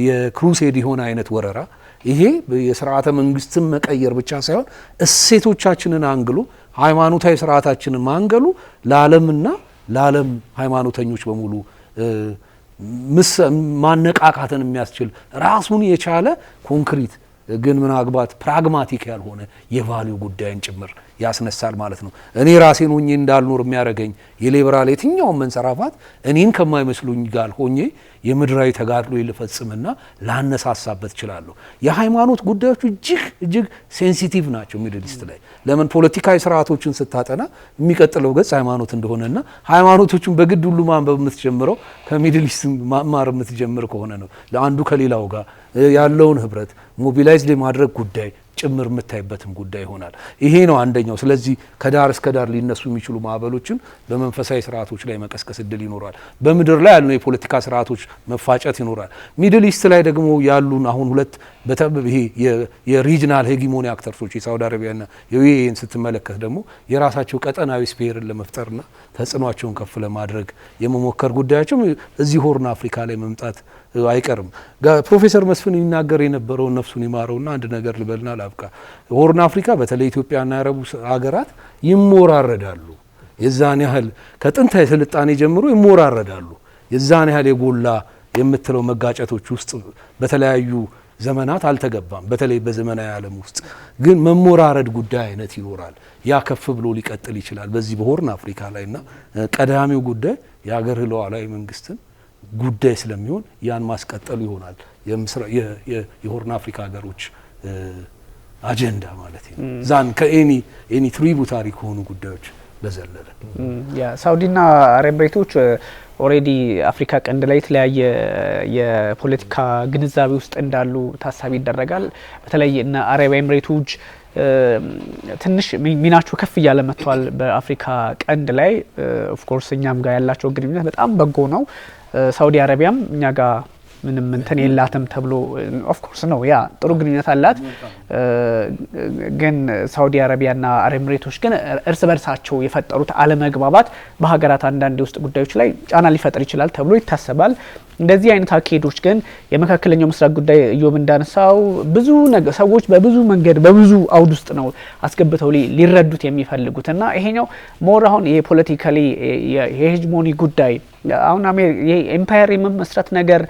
የክሩሴድ የሆነ አይነት ወረራ ይሄ የስርዓተ መንግስትን መቀየር ብቻ ሳይሆን እሴቶቻችንን አንግሉ ሃይማኖታዊ ስርዓታችንን ማንገሉ ለዓለምና ለዓለም ሃይማኖተኞች በሙሉ ማነቃቃትን የሚያስችል ራሱን የቻለ ኮንክሪት ግን ምናልባት ፕራግማቲክ ያልሆነ የቫልዩ ጉዳይን ጭምር ያስነሳል ማለት ነው። እኔ ራሴን ሆኜ እንዳልኖር የሚያደርገኝ የሊበራል የትኛውን መንሰራፋት እኔን ከማይመስሉኝ ጋር ሆኜ የምድራዊ ተጋድሎ ልፈጽምና ላነሳሳበት እችላለሁ። የሃይማኖት ጉዳዮች እጅግ ሴንሲቲቭ ናቸው ሚድል ኢስት ላይ። ለምን ፖለቲካዊ ስርዓቶችን ስታጠና የሚቀጥለው ገጽ ሃይማኖት እንደሆነና ሃይማኖቶቹን በግድ ሁሉ ማንበብ የምትጀምረው ከሚድል ኢስት ማማር የምትጀምር ከሆነ ነው። ለአንዱ ከሌላው ጋር ያለውን ህብረት ሞቢላይዝ ለማድረግ ጉዳይ ጭምር የምታይበትም ጉዳይ ይሆናል። ይሄ ነው አንደኛው። ስለዚህ ከዳር እስከ ዳር ሊነሱ የሚችሉ ማዕበሎችን በመንፈሳዊ ስርዓቶች ላይ መቀስቀስ እድል ይኖራል። በምድር ላይ ያሉ የፖለቲካ ስርዓቶች መፋጨት ይኖራል። ሚድል ኢስት ላይ ደግሞ ያሉን አሁን ሁለት ይሄ የሪጅናል ሄጊሞኒ አክተርሶች የሳውዲ አረቢያና የዩኤኢን ስትመለከት ደግሞ የራሳቸው ቀጠናዊ ስፔርን ለመፍጠርና ተጽዕኖአቸውን ከፍ ለማድረግ የመሞከር ጉዳያቸው እዚህ ሆርን አፍሪካ ላይ መምጣት አይቀርም። ፕሮፌሰር መስፍን ይናገር የነበረው ነፍሱን ይማረውና አንድ ነገር ልበልና ላብቃ። ሆርን አፍሪካ በተለይ ኢትዮጵያና የአረቡ ሀገራት ይሞራረዳሉ። የዛን ያህል ከጥንታዊ ስልጣኔ ጀምሮ ይሞራረዳሉ። የዛን ያህል የጎላ የምትለው መጋጨቶች ውስጥ በተለያዩ ዘመናት አልተገባም። በተለይ በዘመናዊ ዓለም ውስጥ ግን መሞራረድ ጉዳይ አይነት ይኖራል። ያ ከፍ ብሎ ሊቀጥል ይችላል በዚህ በሆርን አፍሪካ ላይና ቀዳሚው ጉዳይ የሀገር ሉዓላዊ መንግስትን ጉዳይ ስለሚሆን ያን ማስቀጠሉ ይሆናል የሆርን አፍሪካ ሀገሮች አጀንዳ ማለት ነው። ዛን ከኤኒ ትሪቡታሪ ከሆኑ ጉዳዮች በዘለለ ሳውዲና አረብ ኤሚሬቶች ኦሬዲ አፍሪካ ቀንድ ላይ የተለያየ የፖለቲካ ግንዛቤ ውስጥ እንዳሉ ታሳቢ ይደረጋል። በተለይ እነ አረብ ኤሚሬቶች ትንሽ ሚናቸው ከፍ እያለ መጥቷል በአፍሪካ ቀንድ ላይ። ኦፍ ኮርስ እኛም ጋር ያላቸው ግንኙነት በጣም በጎ ነው። ሳውዲ አረቢያም እኛ ጋር ምንም እንትን የላትም ተብሎ ኦፍ ኮርስ ነው ያ ጥሩ ግንኙነት አላት። ግን ሳውዲ አረቢያና አረብ ኤሚሬቶች ግን እርስ በርሳቸው የፈጠሩት አለመግባባት በሀገራት አንዳንድ ውስጥ ጉዳዮች ላይ ጫና ሊፈጥር ይችላል ተብሎ ይታሰባል። እንደዚህ አይነት አካሄዶች ግን የመካከለኛው ምስራቅ ጉዳይ እዮብ እንዳነሳው ብዙ ነገር ሰዎች በብዙ መንገድ በብዙ አውድ ውስጥ ነው አስገብተው ሊረዱት የሚፈልጉትና ይሄኛው ሞር አሁን የፖለቲካሊ የሄጅሞኒ ጉዳይ አሁን ኤምፓየር የመመስረት ነገር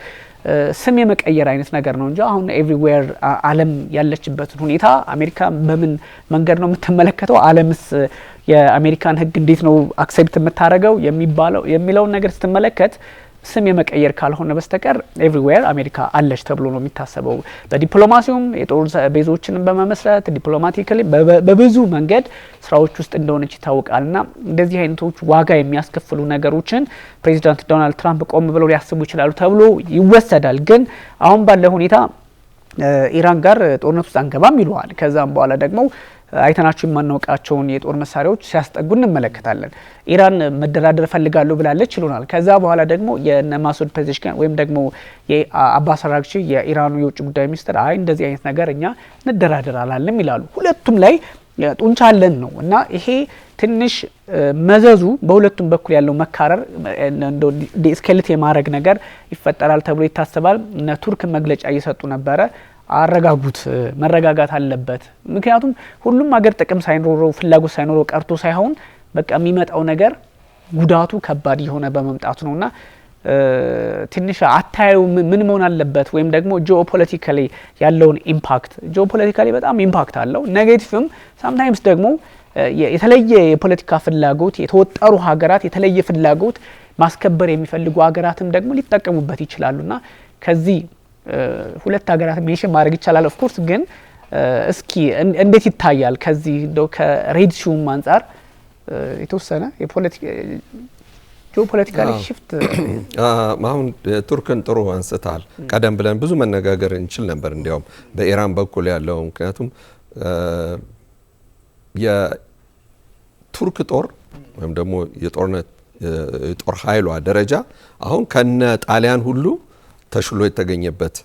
ስም የመቀየር አይነት ነገር ነው እንጂ አሁን ኤቭሪዌር ዓለም ያለችበትን ሁኔታ አሜሪካ በምን መንገድ ነው የምትመለከተው፣ ዓለምስ የአሜሪካን ሕግ እንዴት ነው አክሴፕት የምታደርገው የሚለውን ነገር ስትመለከት ስም የመቀየር ካልሆነ በስተቀር ኤቭሪዌር አሜሪካ አለች ተብሎ ነው የሚታሰበው። በዲፕሎማሲውም የጦር ቤዞችን በመመስረት ዲፕሎማቲካሊ በብዙ መንገድ ስራዎች ውስጥ እንደሆነች ይታወቃልና እንደዚህ አይነቶች ዋጋ የሚያስከፍሉ ነገሮችን ፕሬዚዳንት ዶናልድ ትራምፕ ቆም ብለው ሊያስቡ ይችላሉ ተብሎ ይወሰዳል። ግን አሁን ባለ ሁኔታ ኢራን ጋር ጦርነት ውስጥ አንገባም ይለዋል። ከዛም በኋላ ደግሞ አይተናቸው የማናውቃቸውን የጦር መሳሪያዎች ሲያስጠጉ እንመለከታለን። ኢራን መደራደር ፈልጋለሁ ብላለች ይሉናል። ከዛ በኋላ ደግሞ የነማሱድ ፔዜሽኪያን ወይም ደግሞ የአባስ አራግቺ የኢራኑ የውጭ ጉዳይ ሚኒስትር አይ እንደዚህ አይነት ነገር እኛ እንደራደር አላለም ይላሉ። ሁለቱም ላይ ጡንቻ አለን ነው እና ይሄ ትንሽ መዘዙ በሁለቱም በኩል ያለው መካረር እንደ ዲስኬሌት የማድረግ ነገር ይፈጠራል ተብሎ ይታሰባል። እነ ቱርክ መግለጫ እየሰጡ ነበረ። አረጋጉት፣ መረጋጋት አለበት። ምክንያቱም ሁሉም ሀገር ጥቅም ሳይኖረው ፍላጎት ሳይኖረው ቀርቶ ሳይሆን በቃ የሚመጣው ነገር ጉዳቱ ከባድ የሆነ በመምጣቱ ነውና ትንሽ አታዩ ምን መሆን አለበት ወይም ደግሞ ጂኦፖለቲካሊ ያለውን ኢምፓክት ጂኦፖለቲካሊ በጣም ኢምፓክት አለው። ኔጌቲቭም ሳምታይምስ ደግሞ የተለየ የፖለቲካ ፍላጎት የተወጠሩ ሀገራት የተለየ ፍላጎት ማስከበር የሚፈልጉ ሀገራትም ደግሞ ሊጠቀሙበት ይችላሉና ከዚህ ሁለት ሀገራት ሜንሽን ማድረግ ይቻላል። ኦፍ ኮርስ ግን እስኪ እንዴት ይታያል? ከዚህ እንደው ከሬድሲውም አንጻር የተወሰነ ጂኦፖለቲካሊ ሽፍት አሁን ቱርክን ጥሩ አንስታል። ቀደም ብለን ብዙ መነጋገር እንችል ነበር እንዲያውም በኢራን በኩል ያለው ምክንያቱም የቱርክ ጦር ወይም ደግሞ የጦር ኃይሏ ደረጃ አሁን ከነ ጣሊያን ሁሉ ተሽሎ የተገኘበት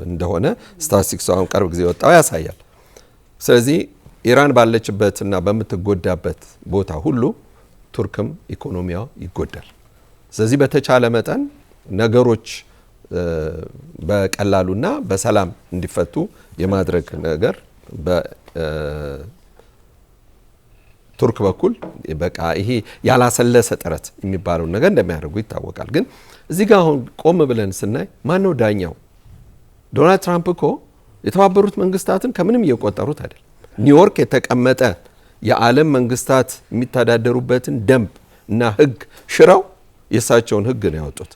እንደሆነ ስታቲስቲክሱ አሁን ቅርብ ጊዜ ወጣው ያሳያል። ስለዚህ ኢራን ባለችበትና በምትጎዳበት ቦታ ሁሉ ቱርክም ኢኮኖሚያ ይጎዳል። ስለዚህ በተቻለ መጠን ነገሮች በቀላሉና በሰላም እንዲፈቱ የማድረግ ነገር በቱርክ በኩል በቃ ይሄ ያላሰለሰ ጥረት የሚባለው ነገር እንደሚያደርጉ ይታወቃል። ግን እዚህ ጋር አሁን ቆም ብለን ስናይ ማን ነው ዳኛው? ዶናልድ ትራምፕ እኮ የተባበሩት መንግስታትን ከምንም እየቆጠሩት አይደል። ኒውዮርክ የተቀመጠ የዓለም መንግስታት የሚተዳደሩበትን ደንብ እና ህግ ሽረው የእሳቸውን ህግ ነው ያወጡት።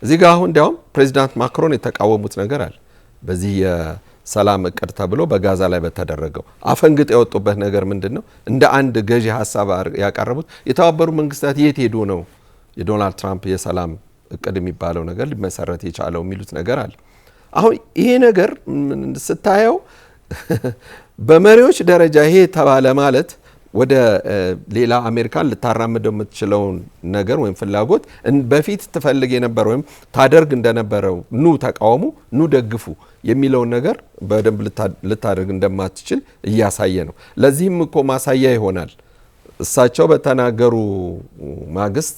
እዚህ ጋር አሁን እንዲያውም ፕሬዚዳንት ማክሮን የተቃወሙት ነገር አለ። በዚህ የሰላም እቅድ ተብሎ በጋዛ ላይ በተደረገው አፈንግጥ የወጡበት ነገር ምንድን ነው? እንደ አንድ ገዢ ሀሳብ ያቀረቡት የተባበሩት መንግስታት የት ሄዶ ነው የዶናልድ ትራምፕ የሰላም እቅድ የሚባለው ነገር ሊመሰረት የቻለው የሚሉት ነገር አለ። አሁን ይሄ ነገር ስታየው በመሪዎች ደረጃ ይሄ ተባለ ማለት ወደ ሌላ አሜሪካን ልታራምደው የምትችለውን ነገር ወይም ፍላጎት በፊት ትፈልግ የነበረ ወይም ታደርግ እንደነበረው ኑ ተቃወሙ፣ ኑ ደግፉ የሚለውን ነገር በደንብ ልታደርግ እንደማትችል እያሳየ ነው። ለዚህም እኮ ማሳያ ይሆናል እሳቸው በተናገሩ ማግስት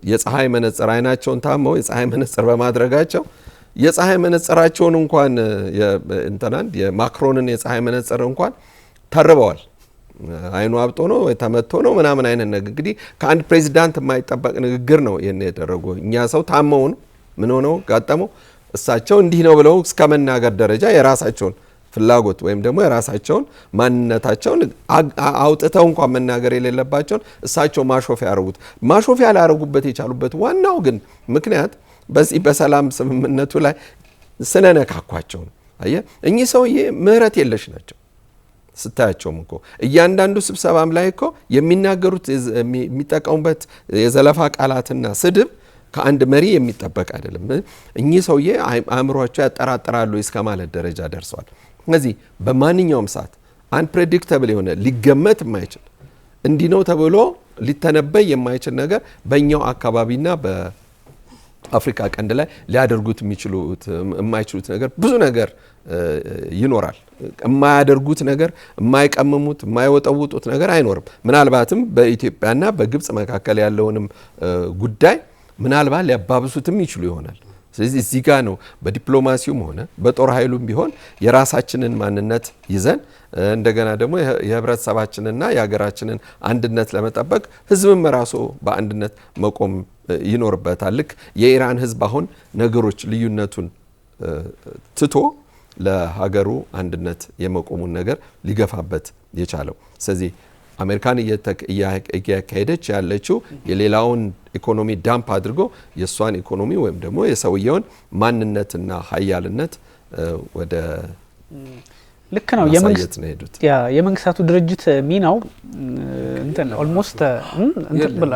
የፀሐይ መነጽር አይናቸውን ታመው የፀሐይ መነጽር በማድረጋቸው የፀሐይ መነጽራቸውን እንኳን የማክሮንን የፀሐይ መነጽር እንኳን ተርበዋል። አይኑ አብጦ ነው ተመቶ ነው ምናምን አይነት ነገር እንግዲህ ከአንድ ፕሬዚዳንት የማይጠበቅ ንግግር ነው ይሄን ያደረጉ። እኛ ሰው ታመውን ምን ሆነው ጋጠመው እሳቸው እንዲህ ነው ብለው እስከ መናገር ደረጃ የራሳቸውን ፍላጎት ወይም ደግሞ የራሳቸውን ማንነታቸውን አውጥተው እንኳን መናገር የሌለባቸውን እሳቸው ማሾፊያ ያደረጉት። ማሾፊያ ላደረጉበት የቻሉበት ዋናው ግን ምክንያት በዚህ በሰላም ስምምነቱ ላይ ስለነካኳቸው ነው። አየህ እኚህ ሰውዬ ምህረት የለሽ ናቸው። ስታያቸውም እኮ እያንዳንዱ ስብሰባም ላይ እኮ የሚናገሩት የሚጠቀሙበት የዘለፋ ቃላትና ስድብ ከአንድ መሪ የሚጠበቅ አይደለም። እኚህ ሰውዬ አእምሯቸው ያጠራጥራሉ እስከ ማለት ደረጃ ደርሰዋል። ስለዚህ በማንኛውም ሰዓት አንፕሬዲክተብል የሆነ ሊገመት የማይችል እንዲህ ነው ተብሎ ሊተነበይ የማይችል ነገር በእኛው አካባቢና በአፍሪካ ቀንድ ላይ ሊያደርጉት የማይችሉት ነገር ብዙ ነገር ይኖራል። የማያደርጉት ነገር፣ የማይቀምሙት፣ የማይወጠውጡት ነገር አይኖርም። ምናልባትም በኢትዮጵያና በግብጽ መካከል ያለውንም ጉዳይ ምናልባት ሊያባብሱትም ይችሉ ይሆናል። ስለዚህ እዚህ ጋር ነው በዲፕሎማሲውም ሆነ በጦር ኃይሉም ቢሆን የራሳችንን ማንነት ይዘን እንደገና ደግሞ የህብረተሰባችንና የሀገራችንን አንድነት ለመጠበቅ ህዝብም ራሱ በአንድነት መቆም ይኖርበታል። ልክ የኢራን ህዝብ አሁን ነገሮች ልዩነቱን ትቶ ለሀገሩ አንድነት የመቆሙን ነገር ሊገፋበት የቻለው። ስለዚህ አሜሪካን እያካሄደች ያለችው የሌላውን ኢኮኖሚ ዳምፕ አድርጎ የእሷን ኢኮኖሚ ወይም ደግሞ የሰውየውን ማንነትና ሀያልነት ወደ ልክ ነው የመንግስታቱ ድርጅት ሚናው እንትን ኦልሞስት እንትን ብላ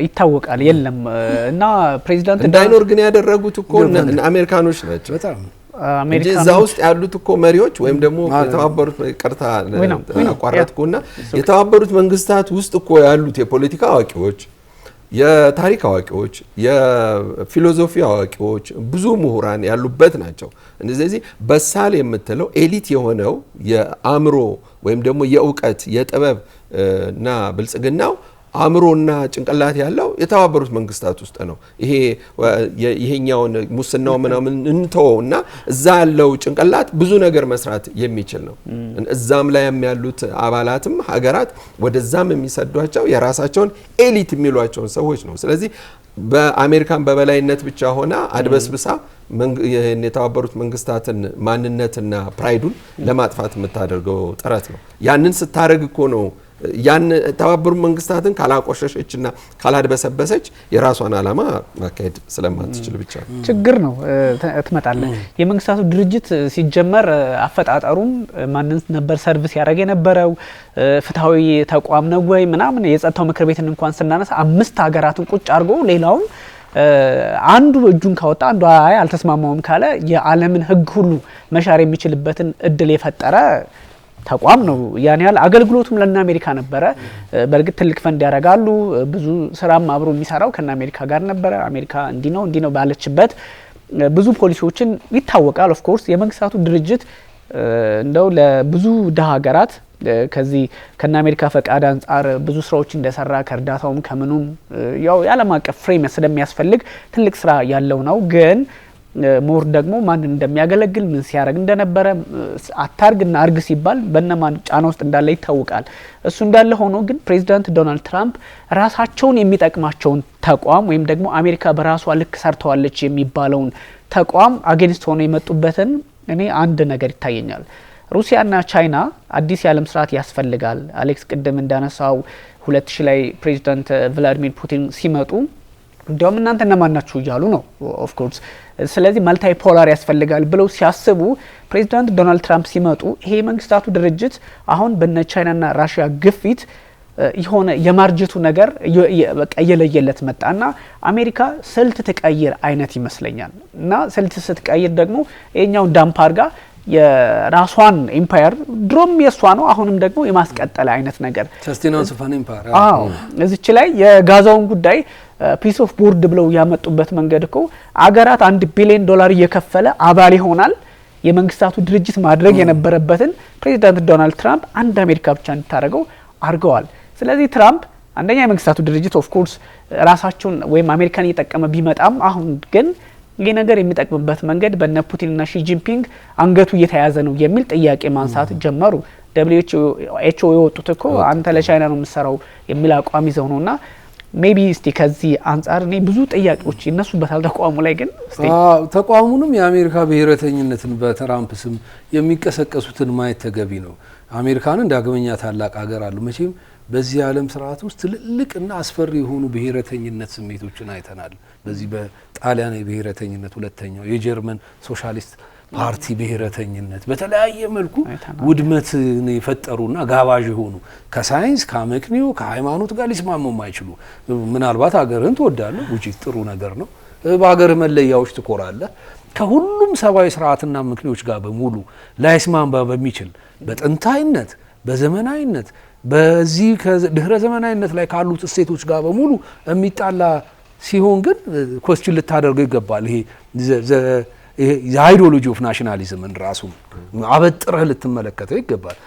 ይታወቃል የለም እና ፕሬዚዳንት እንዳይኖር ግን ያደረጉት እኮ አሜሪካኖች ናቸው። በጣም እዛ ውስጥ ያሉት እኮ መሪዎች ወይም ደግሞ የተባበሩት ቅርታ አቋራጥኩና የተባበሩት መንግስታት ውስጥ እኮ ያሉት የፖለቲካ አዋቂዎች፣ የታሪክ አዋቂዎች፣ የፊሎሶፊ አዋቂዎች፣ ብዙ ምሁራን ያሉበት ናቸው። እንደዚህ በሳል የምትለው ኤሊት የሆነው የአእምሮ ወይም ደግሞ የእውቀት የጥበብ እና ብልጽግናው አእምሮና ጭንቅላት ያለው የተባበሩት መንግስታት ውስጥ ነው። ይሄኛውን ሙስናው ምናምን እንተውና እዛ ያለው ጭንቅላት ብዙ ነገር መስራት የሚችል ነው። እዛም ላይ ያሉት አባላትም ሀገራት ወደዛም የሚሰዷቸው የራሳቸውን ኤሊት የሚሏቸውን ሰዎች ነው። ስለዚህ በአሜሪካን በበላይነት ብቻ ሆና አድበስብሳ የተባበሩት መንግስታትን ማንነትና ፕራይዱን ለማጥፋት የምታደርገው ጥረት ነው። ያንን ስታደርግ እኮ ነው ያን ተባበሩ መንግስታትን ካላቆሸሸችና ካላድበሰበሰች የራሷን ዓላማ ማካሄድ ስለማትችል ብቻ ችግር ነው ትመጣለህ። የመንግስታቱ ድርጅት ሲጀመር አፈጣጠሩም ማንን ነበር ሰርቪስ ያደረገ የነበረው ፍትሃዊ ተቋም ነው ወይ ምናምን የጸጥታው ምክር ቤትን እንኳን ስናነሳ 5 ሀገራትን ቁጭ አድርጎ ሌላውን አንዱ እጁን ካወጣ አንዱ አይ አልተስማማውም ካለ የዓለምን ህግ ሁሉ መሻር የሚችልበትን እድል የፈጠረ ተቋም ነው። ያን ያህል አገልግሎቱም ለና አሜሪካ ነበረ። በእርግጥ ትልቅ ፈንድ ያደርጋሉ። ብዙ ስራም አብሮ የሚሰራው ከና አሜሪካ ጋር ነበረ። አሜሪካ እንዲህ ነው ባለችበት ብዙ ፖሊሲዎችን ይታወቃል። ኦፍ ኮርስ የመንግስታቱ ድርጅት እንደው ለብዙ ደሃ ሀገራት ከዚህ ከና አሜሪካ ፈቃድ አንጻር ብዙ ስራዎች እንደሰራ ከእርዳታውም ከምኑም ያው የዓለም አቀፍ ፍሬም ስለሚያስፈልግ ትልቅ ስራ ያለው ነው። ግን ሞር ደግሞ ማን እንደሚያገለግል ምን ሲያደርግ እንደነበረ አታርግና አርግ ሲባል በእነማን ጫና ውስጥ እንዳለ ይታወቃል። እሱ እንዳለ ሆኖ ግን ፕሬዚዳንት ዶናልድ ትራምፕ ራሳቸውን የሚጠቅማቸውን ተቋም ወይም ደግሞ አሜሪካ በራሷ ልክ ሰርተዋለች የሚባለውን ተቋም አጌንስት ሆኖ የመጡበትን እኔ አንድ ነገር ይታየኛል። ሩሲያና ቻይና አዲስ የዓለም ስርዓት ያስፈልጋል። አሌክስ ቅድም እንዳነሳው 2000 ላይ ፕሬዚዳንት ቭላዲሚር ፑቲን ሲመጡ እንዲያውም እናንተ እነማን ናችሁ እያሉ ነው ኦፍ ኮርስ። ስለዚህ መልታይ ፖላር ያስፈልጋል ብለው ሲያስቡ ፕሬዚዳንት ዶናልድ ትራምፕ ሲመጡ ይሄ መንግስታቱ ድርጅት አሁን በነ ቻይናና ራሽያ ግፊት የሆነ የማርጀቱ ነገር በቃ እየለየለት መጣና አሜሪካ ስልት ትቀይር አይነት ይመስለኛል። እና ስልት ስትቀይር ደግሞ ይሄኛውን ዳምፕ አድርጋ የራሷን ኤምፓየር ድሮም የሷ ነው አሁንም ደግሞ የማስቀጠል አይነት ነገር ሰስቴናንስ ኦፍ አን ኤምፓየር እዚች ላይ የጋዛውን ጉዳይ ፒስ ኦፍ ቦርድ ብለው ያመጡበት መንገድ እኮ አገራት $1 ቢሊዮን እየከፈለ አባል ይሆናል የመንግስታቱ ድርጅት ማድረግ የነበረበትን ፕሬዚዳንት ዶናልድ ትራምፕ አንድ አሜሪካ ብቻ እንድታደርገው አድርገዋል። ስለዚህ ትራምፕ አንደኛ የመንግስታቱ ድርጅት ኦፍ ኮርስ ራሳቸውን ወይም አሜሪካን እየጠቀመ ቢመጣም አሁን ግን ይህ ነገር የሚጠቅምበት መንገድ በነ ፑቲንና ሺ ጂንፒንግ አንገቱ እየተያዘ ነው የሚል ጥያቄ ማንሳት ጀመሩ። WHO የወጡት እኮ አንተ ለቻይና ነው የምትሰራው የሚል አቋም ይዘው ነውና ሜቢ እስቲ ከዚህ አንጻር እኔ ብዙ ጥያቄዎች ይነሱበታል ተቋሙ ላይ። ግን ተቋሙንም የአሜሪካ ብሔረተኝነትን በትራምፕ ስም የሚቀሰቀሱትን ማየት ተገቢ ነው። አሜሪካንን ዳግመኛ ታላቅ ሀገር አሉ። መቼም በዚህ ዓለም ስርዓት ውስጥ ትልልቅና አስፈሪ የሆኑ ብሔረተኝነት ስሜቶችን አይተናል። በዚህ በጣሊያን የብሔረተኝነት ሁለተኛው የጀርመን ሶሻሊስት ፓርቲ ብሔረተኝነት በተለያየ መልኩ ውድመትን የፈጠሩና ጋባዥ የሆኑ ከሳይንስ ከአመክንዮ ከሃይማኖት ጋር ሊስማሙ የማይችሉ ምናልባት ሀገርን ትወዳለህ ውጪ ጥሩ ነገር ነው በሀገር መለያዎች ትኮራለህ ከሁሉም ሰባዊ ስርዓትና ምክንዮች ጋር በሙሉ ላይስማማ በሚችል በጥንታይነት በዘመናዊነት በዚህ ከድህረ ዘመናዊነት ላይ ካሉት እሴቶች ጋር በሙሉ የሚጣላ ሲሆን ግን ኮስችን ልታደርገው ይገባል። ይሄ የአይዲዮሎጂ ኦፍ ናሽናሊዝምን ራሱ አበጥረህ ልትመለከተው ይገባል።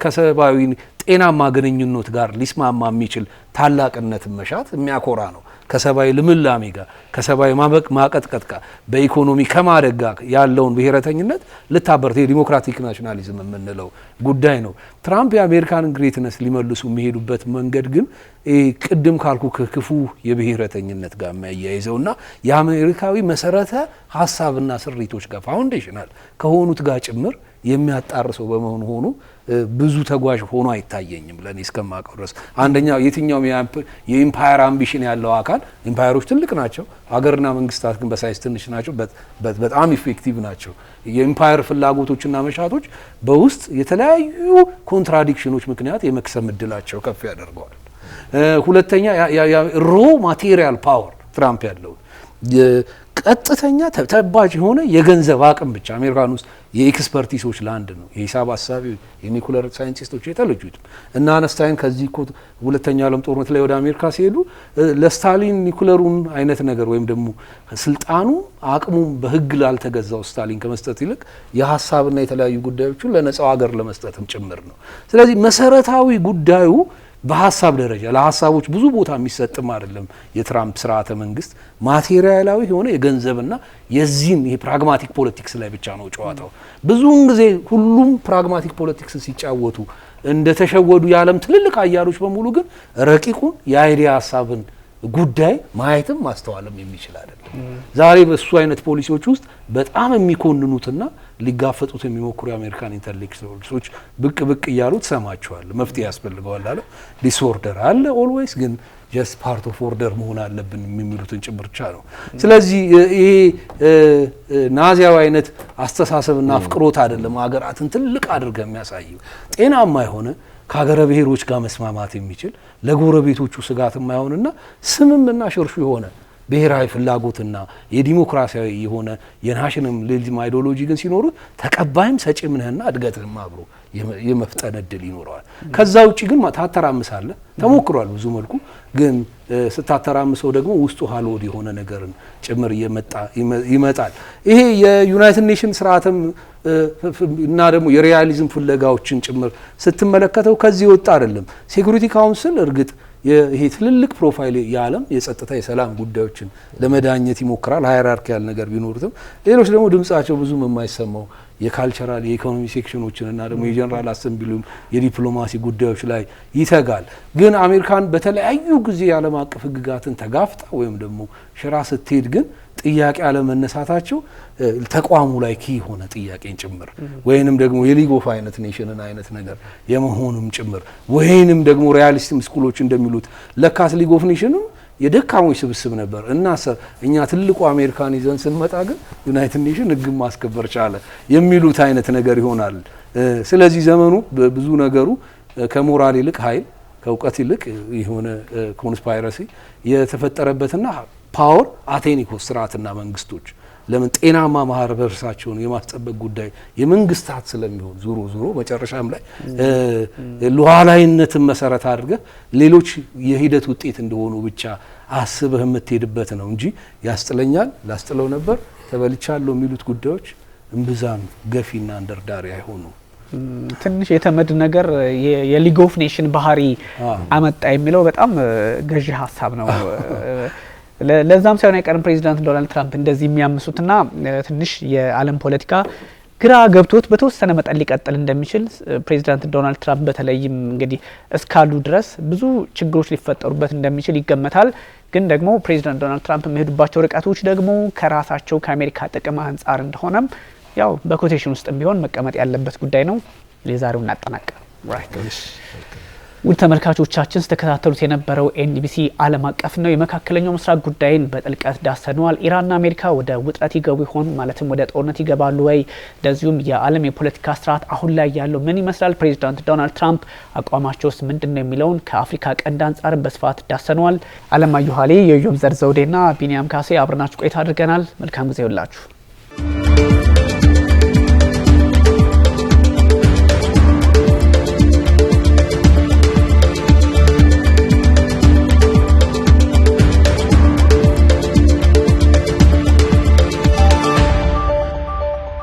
ከሰባዊ ጤናማ ግንኙነት ጋር ሊስማማ የሚችል ታላቅነትን መሻት የሚያኮራ ነው። ከሰባዊ ልምላሜ ጋር ከሰባዊ ማቀጥቀጥ ጋር በኢኮኖሚ ከማደግ ጋር ያለውን ብሔረተኝነት ልታበርት የዲሞክራቲክ ናሽናሊዝም የምንለው ጉዳይ ነው። ትራምፕ የአሜሪካንን ግሬትነስ ሊመልሱ የሚሄዱበት መንገድ ግን ቅድም ካልኩ ክፉ የብሔረተኝነት ጋር የሚያያይዘውና የአሜሪካዊ መሰረተ ሀሳብና ስሪቶች ጋር ፋውንዴሽናል ከሆኑት ጋር ጭምር የሚያጣርሰው በመሆኑ ሆኖ ብዙ ተጓዥ ሆኖ አይታየኝም ለኔ እስከማውቀው ድረስ። አንደኛው የትኛውም የኢምፓየር አምቢሽን ያለው አካል ኢምፓየሮች ትልቅ ናቸው፣ ሀገርና መንግስታት ግን በሳይዝ ትንሽ ናቸው፣ በጣም ኢፌክቲቭ ናቸው። የኢምፓየር ፍላጎቶችና መሻቶች በውስጥ የተለያዩ ኮንትራዲክሽኖች ምክንያት የመክሰም እድላቸው ከፍ ያደርገዋል። ሁለተኛ ሮ ማቴሪያል ፓወር ትራምፕ ያለው ቀጥተኛ ተባጭ የሆነ የገንዘብ አቅም ብቻ አሜሪካን ውስጥ የኤክስፐርቲሶች ላንድ ነው። የሂሳብ አሳቢ የኒኩለር ሳይንቲስቶች የተለጁት እና አነስታይን ከዚህ እኮ ሁለተኛው ዓለም ጦርነት ላይ ወደ አሜሪካ ሲሄዱ ለስታሊን ኒኩለሩን አይነት ነገር ወይም ደግሞ ስልጣኑ አቅሙ በህግ ላልተገዛው ስታሊን ከመስጠት ይልቅ የሀሳብና የተለያዩ ጉዳዮችን ለነጻው ሀገር ለመስጠትም ጭምር ነው። ስለዚህ መሰረታዊ ጉዳዩ በሀሳብ ደረጃ ለሀሳቦች ብዙ ቦታ የሚሰጥም አይደለም። የትራምፕ ስርዓተ መንግስት ማቴሪያላዊ የሆነ የገንዘብና የዚህም ይሄ ፕራግማቲክ ፖለቲክስ ላይ ብቻ ነው ጨዋታው። ብዙውን ጊዜ ሁሉም ፕራግማቲክ ፖለቲክስ ሲጫወቱ እንደተሸወዱ የዓለም ትልልቅ አያሎች በሙሉ ግን ረቂቁን የአይዲያ ሀሳብን ጉዳይ ማየትም ማስተዋልም የሚችል አይደለም። ዛሬ በሱ አይነት ፖሊሲዎች ውስጥ በጣም የሚኮንኑትና ሊጋፈጡት የሚሞክሩ የአሜሪካን ኢንተሌክቹዋልሶች ብቅ እያሉ ተሰማቸዋል። መፍትሄ ያስፈልገዋል አለ። ዲስኦርደር አለ ኦልዌይስ፣ ግን ጀስት ፓርት ኦፍ ኦርደር መሆን አለብን የሚሉትን ጭምር ብቻ ነው። ስለዚህ ይሄ ናዚያዊ አይነት አስተሳሰብና አፍቅሮት አይደለም ሀገራትን ትልቅ አድርገ የሚያሳየው። ጤናማ የሆነ ከሀገረ ብሔሮች ጋር መስማማት የሚችል ለጎረቤቶቹ ስጋት የማይሆንና ስምምና ሽርሹ የሆነ ብሔራዊ ፍላጎትና የዲሞክራሲያዊ የሆነ የናሽናሊዝም አይዲዮሎጂ ግን ሲኖሩ ተቀባይም ሰጪም ነህና እድገትም አብሮ የመፍጠን እድል ይኖረዋል። ከዛ ውጪ ግን ታተራምሳለህ። ተሞክሯል ብዙ መልኩ። ግን ስታተራምሰው ደግሞ ውስጡ ሀልወድ የሆነ ነገርን ጭምር ይመጣል። ይሄ የዩናይትድ ኔሽን ስርዓትም እና ደግሞ የሪያሊዝም ፍለጋዎችን ጭምር ስትመለከተው ከዚህ ወጣ አይደለም። ሴኩሪቲ ካውንስል እርግጥ ይሄ ትልልቅ ፕሮፋይል የዓለም የጸጥታ የሰላም ጉዳዮችን ለመዳኘት ይሞክራል። ሃይራርኪያል ነገር ቢኖሩትም ሌሎች ደግሞ ድምጻቸው ብዙም የማይሰማው የካልቸራል የኢኮኖሚ ሴክሽኖችን እና ደግሞ የጀነራል አሰምብሊውን የዲፕሎማሲ ጉዳዮች ላይ ይተጋል። ግን አሜሪካን በተለያዩ ጊዜ የዓለም አቀፍ ህግጋትን ተጋፍጣ ወይም ደግሞ ሽራ ስትሄድ ግን ጥያቄ አለመነሳታቸው ተቋሙ ላይ ኪ ሆነ ጥያቄን ጭምር ወይንም ደግሞ የሊግ ኦፍ አይነት ኔሽንን አይነት ነገር የመሆኑም ጭምር ወይንም ደግሞ ሪያሊስት ስኩሎች እንደሚሉት ለካስ ሊግ ኦፍ ኔሽንም የደካሞች ስብስብ ነበር እና እኛ ትልቁ አሜሪካን ይዘን ስንመጣ ግን ዩናይትድ ኔሽን ህግን ማስከበር ቻለ የሚሉት አይነት ነገር ይሆናል። ስለዚህ ዘመኑ ብዙ ነገሩ ከሞራል ይልቅ ኃይል ከእውቀት ይልቅ የሆነ ኮንስፓይረሲ የተፈጠረበትና ፓወር አቴኒኮስ ስርዓትና መንግስቶች ለምን ጤናማ ማህበረሰባቸውን የማስጠበቅ ጉዳይ የመንግስታት ስለሚሆን ዙሮ መጨረሻም ላይ ሉዓላዊነትን መሰረት አድርገህ ሌሎች የሂደት ውጤት እንደሆኑ ብቻ አስበህ የምትሄድበት ነው እንጂ ያስጥለኛል ላስጥለው ነበር ተበልቻለሁ የሚሉት ጉዳዮች እምብዛም ገፊና እንደርዳሪ አይሆኑም። ትንሽ የተመድ ነገር የሊግ ኦፍ ኔሽን ባህሪ አመጣ የሚለው በጣም ገዢ ሀሳብ ነው። ለዛም ሳይሆን አይቀርም ፕሬዚዳንት ዶናልድ ትራምፕ እንደዚህ የሚያምሱትና ትንሽ የዓለም ፖለቲካ ግራ ገብቶት በተወሰነ መጠን ሊቀጥል እንደሚችል ፕሬዚዳንት ዶናልድ ትራምፕ በተለይም እንግዲህ እስካሉ ድረስ ብዙ ችግሮች ሊፈጠሩበት እንደሚችል ይገመታል። ግን ደግሞ ፕሬዚዳንት ዶናልድ ትራምፕ የሚሄዱባቸው ርቀቶች ደግሞ ከራሳቸው ከአሜሪካ ጥቅም አንጻር እንደሆነም ያው በኮቴሽን ውስጥ ቢሆን መቀመጥ ያለበት ጉዳይ ነው። ለዛሬው እናጠናቀቅ። ውድ ተመልካቾቻችን ስተከታተሉት የነበረው ኤንቢሲ ዓለም አቀፍ ነው። የመካከለኛው ምስራቅ ጉዳይን በጥልቀት ዳሰነዋል። ኢራንና አሜሪካ ወደ ውጥረት ይገቡ ይሆን? ማለትም ወደ ጦርነት ይገባሉ ወይ? እንደዚሁም የዓለም የፖለቲካ ስርዓት አሁን ላይ ያለው ምን ይመስላል? ፕሬዚዳንት ዶናልድ ትራምፕ አቋማቸውስ ምንድነው የሚለውን ከአፍሪካ ቀንድ አንጻር በስፋት ዳሰነዋል። አለማየሁ ሀሌ፣ የዮም ዘውዴና ቢኒያም ካሴ አብረናችሁ ቆይታ አድርገናል። መልካም ጊዜ ይሁንላችሁ።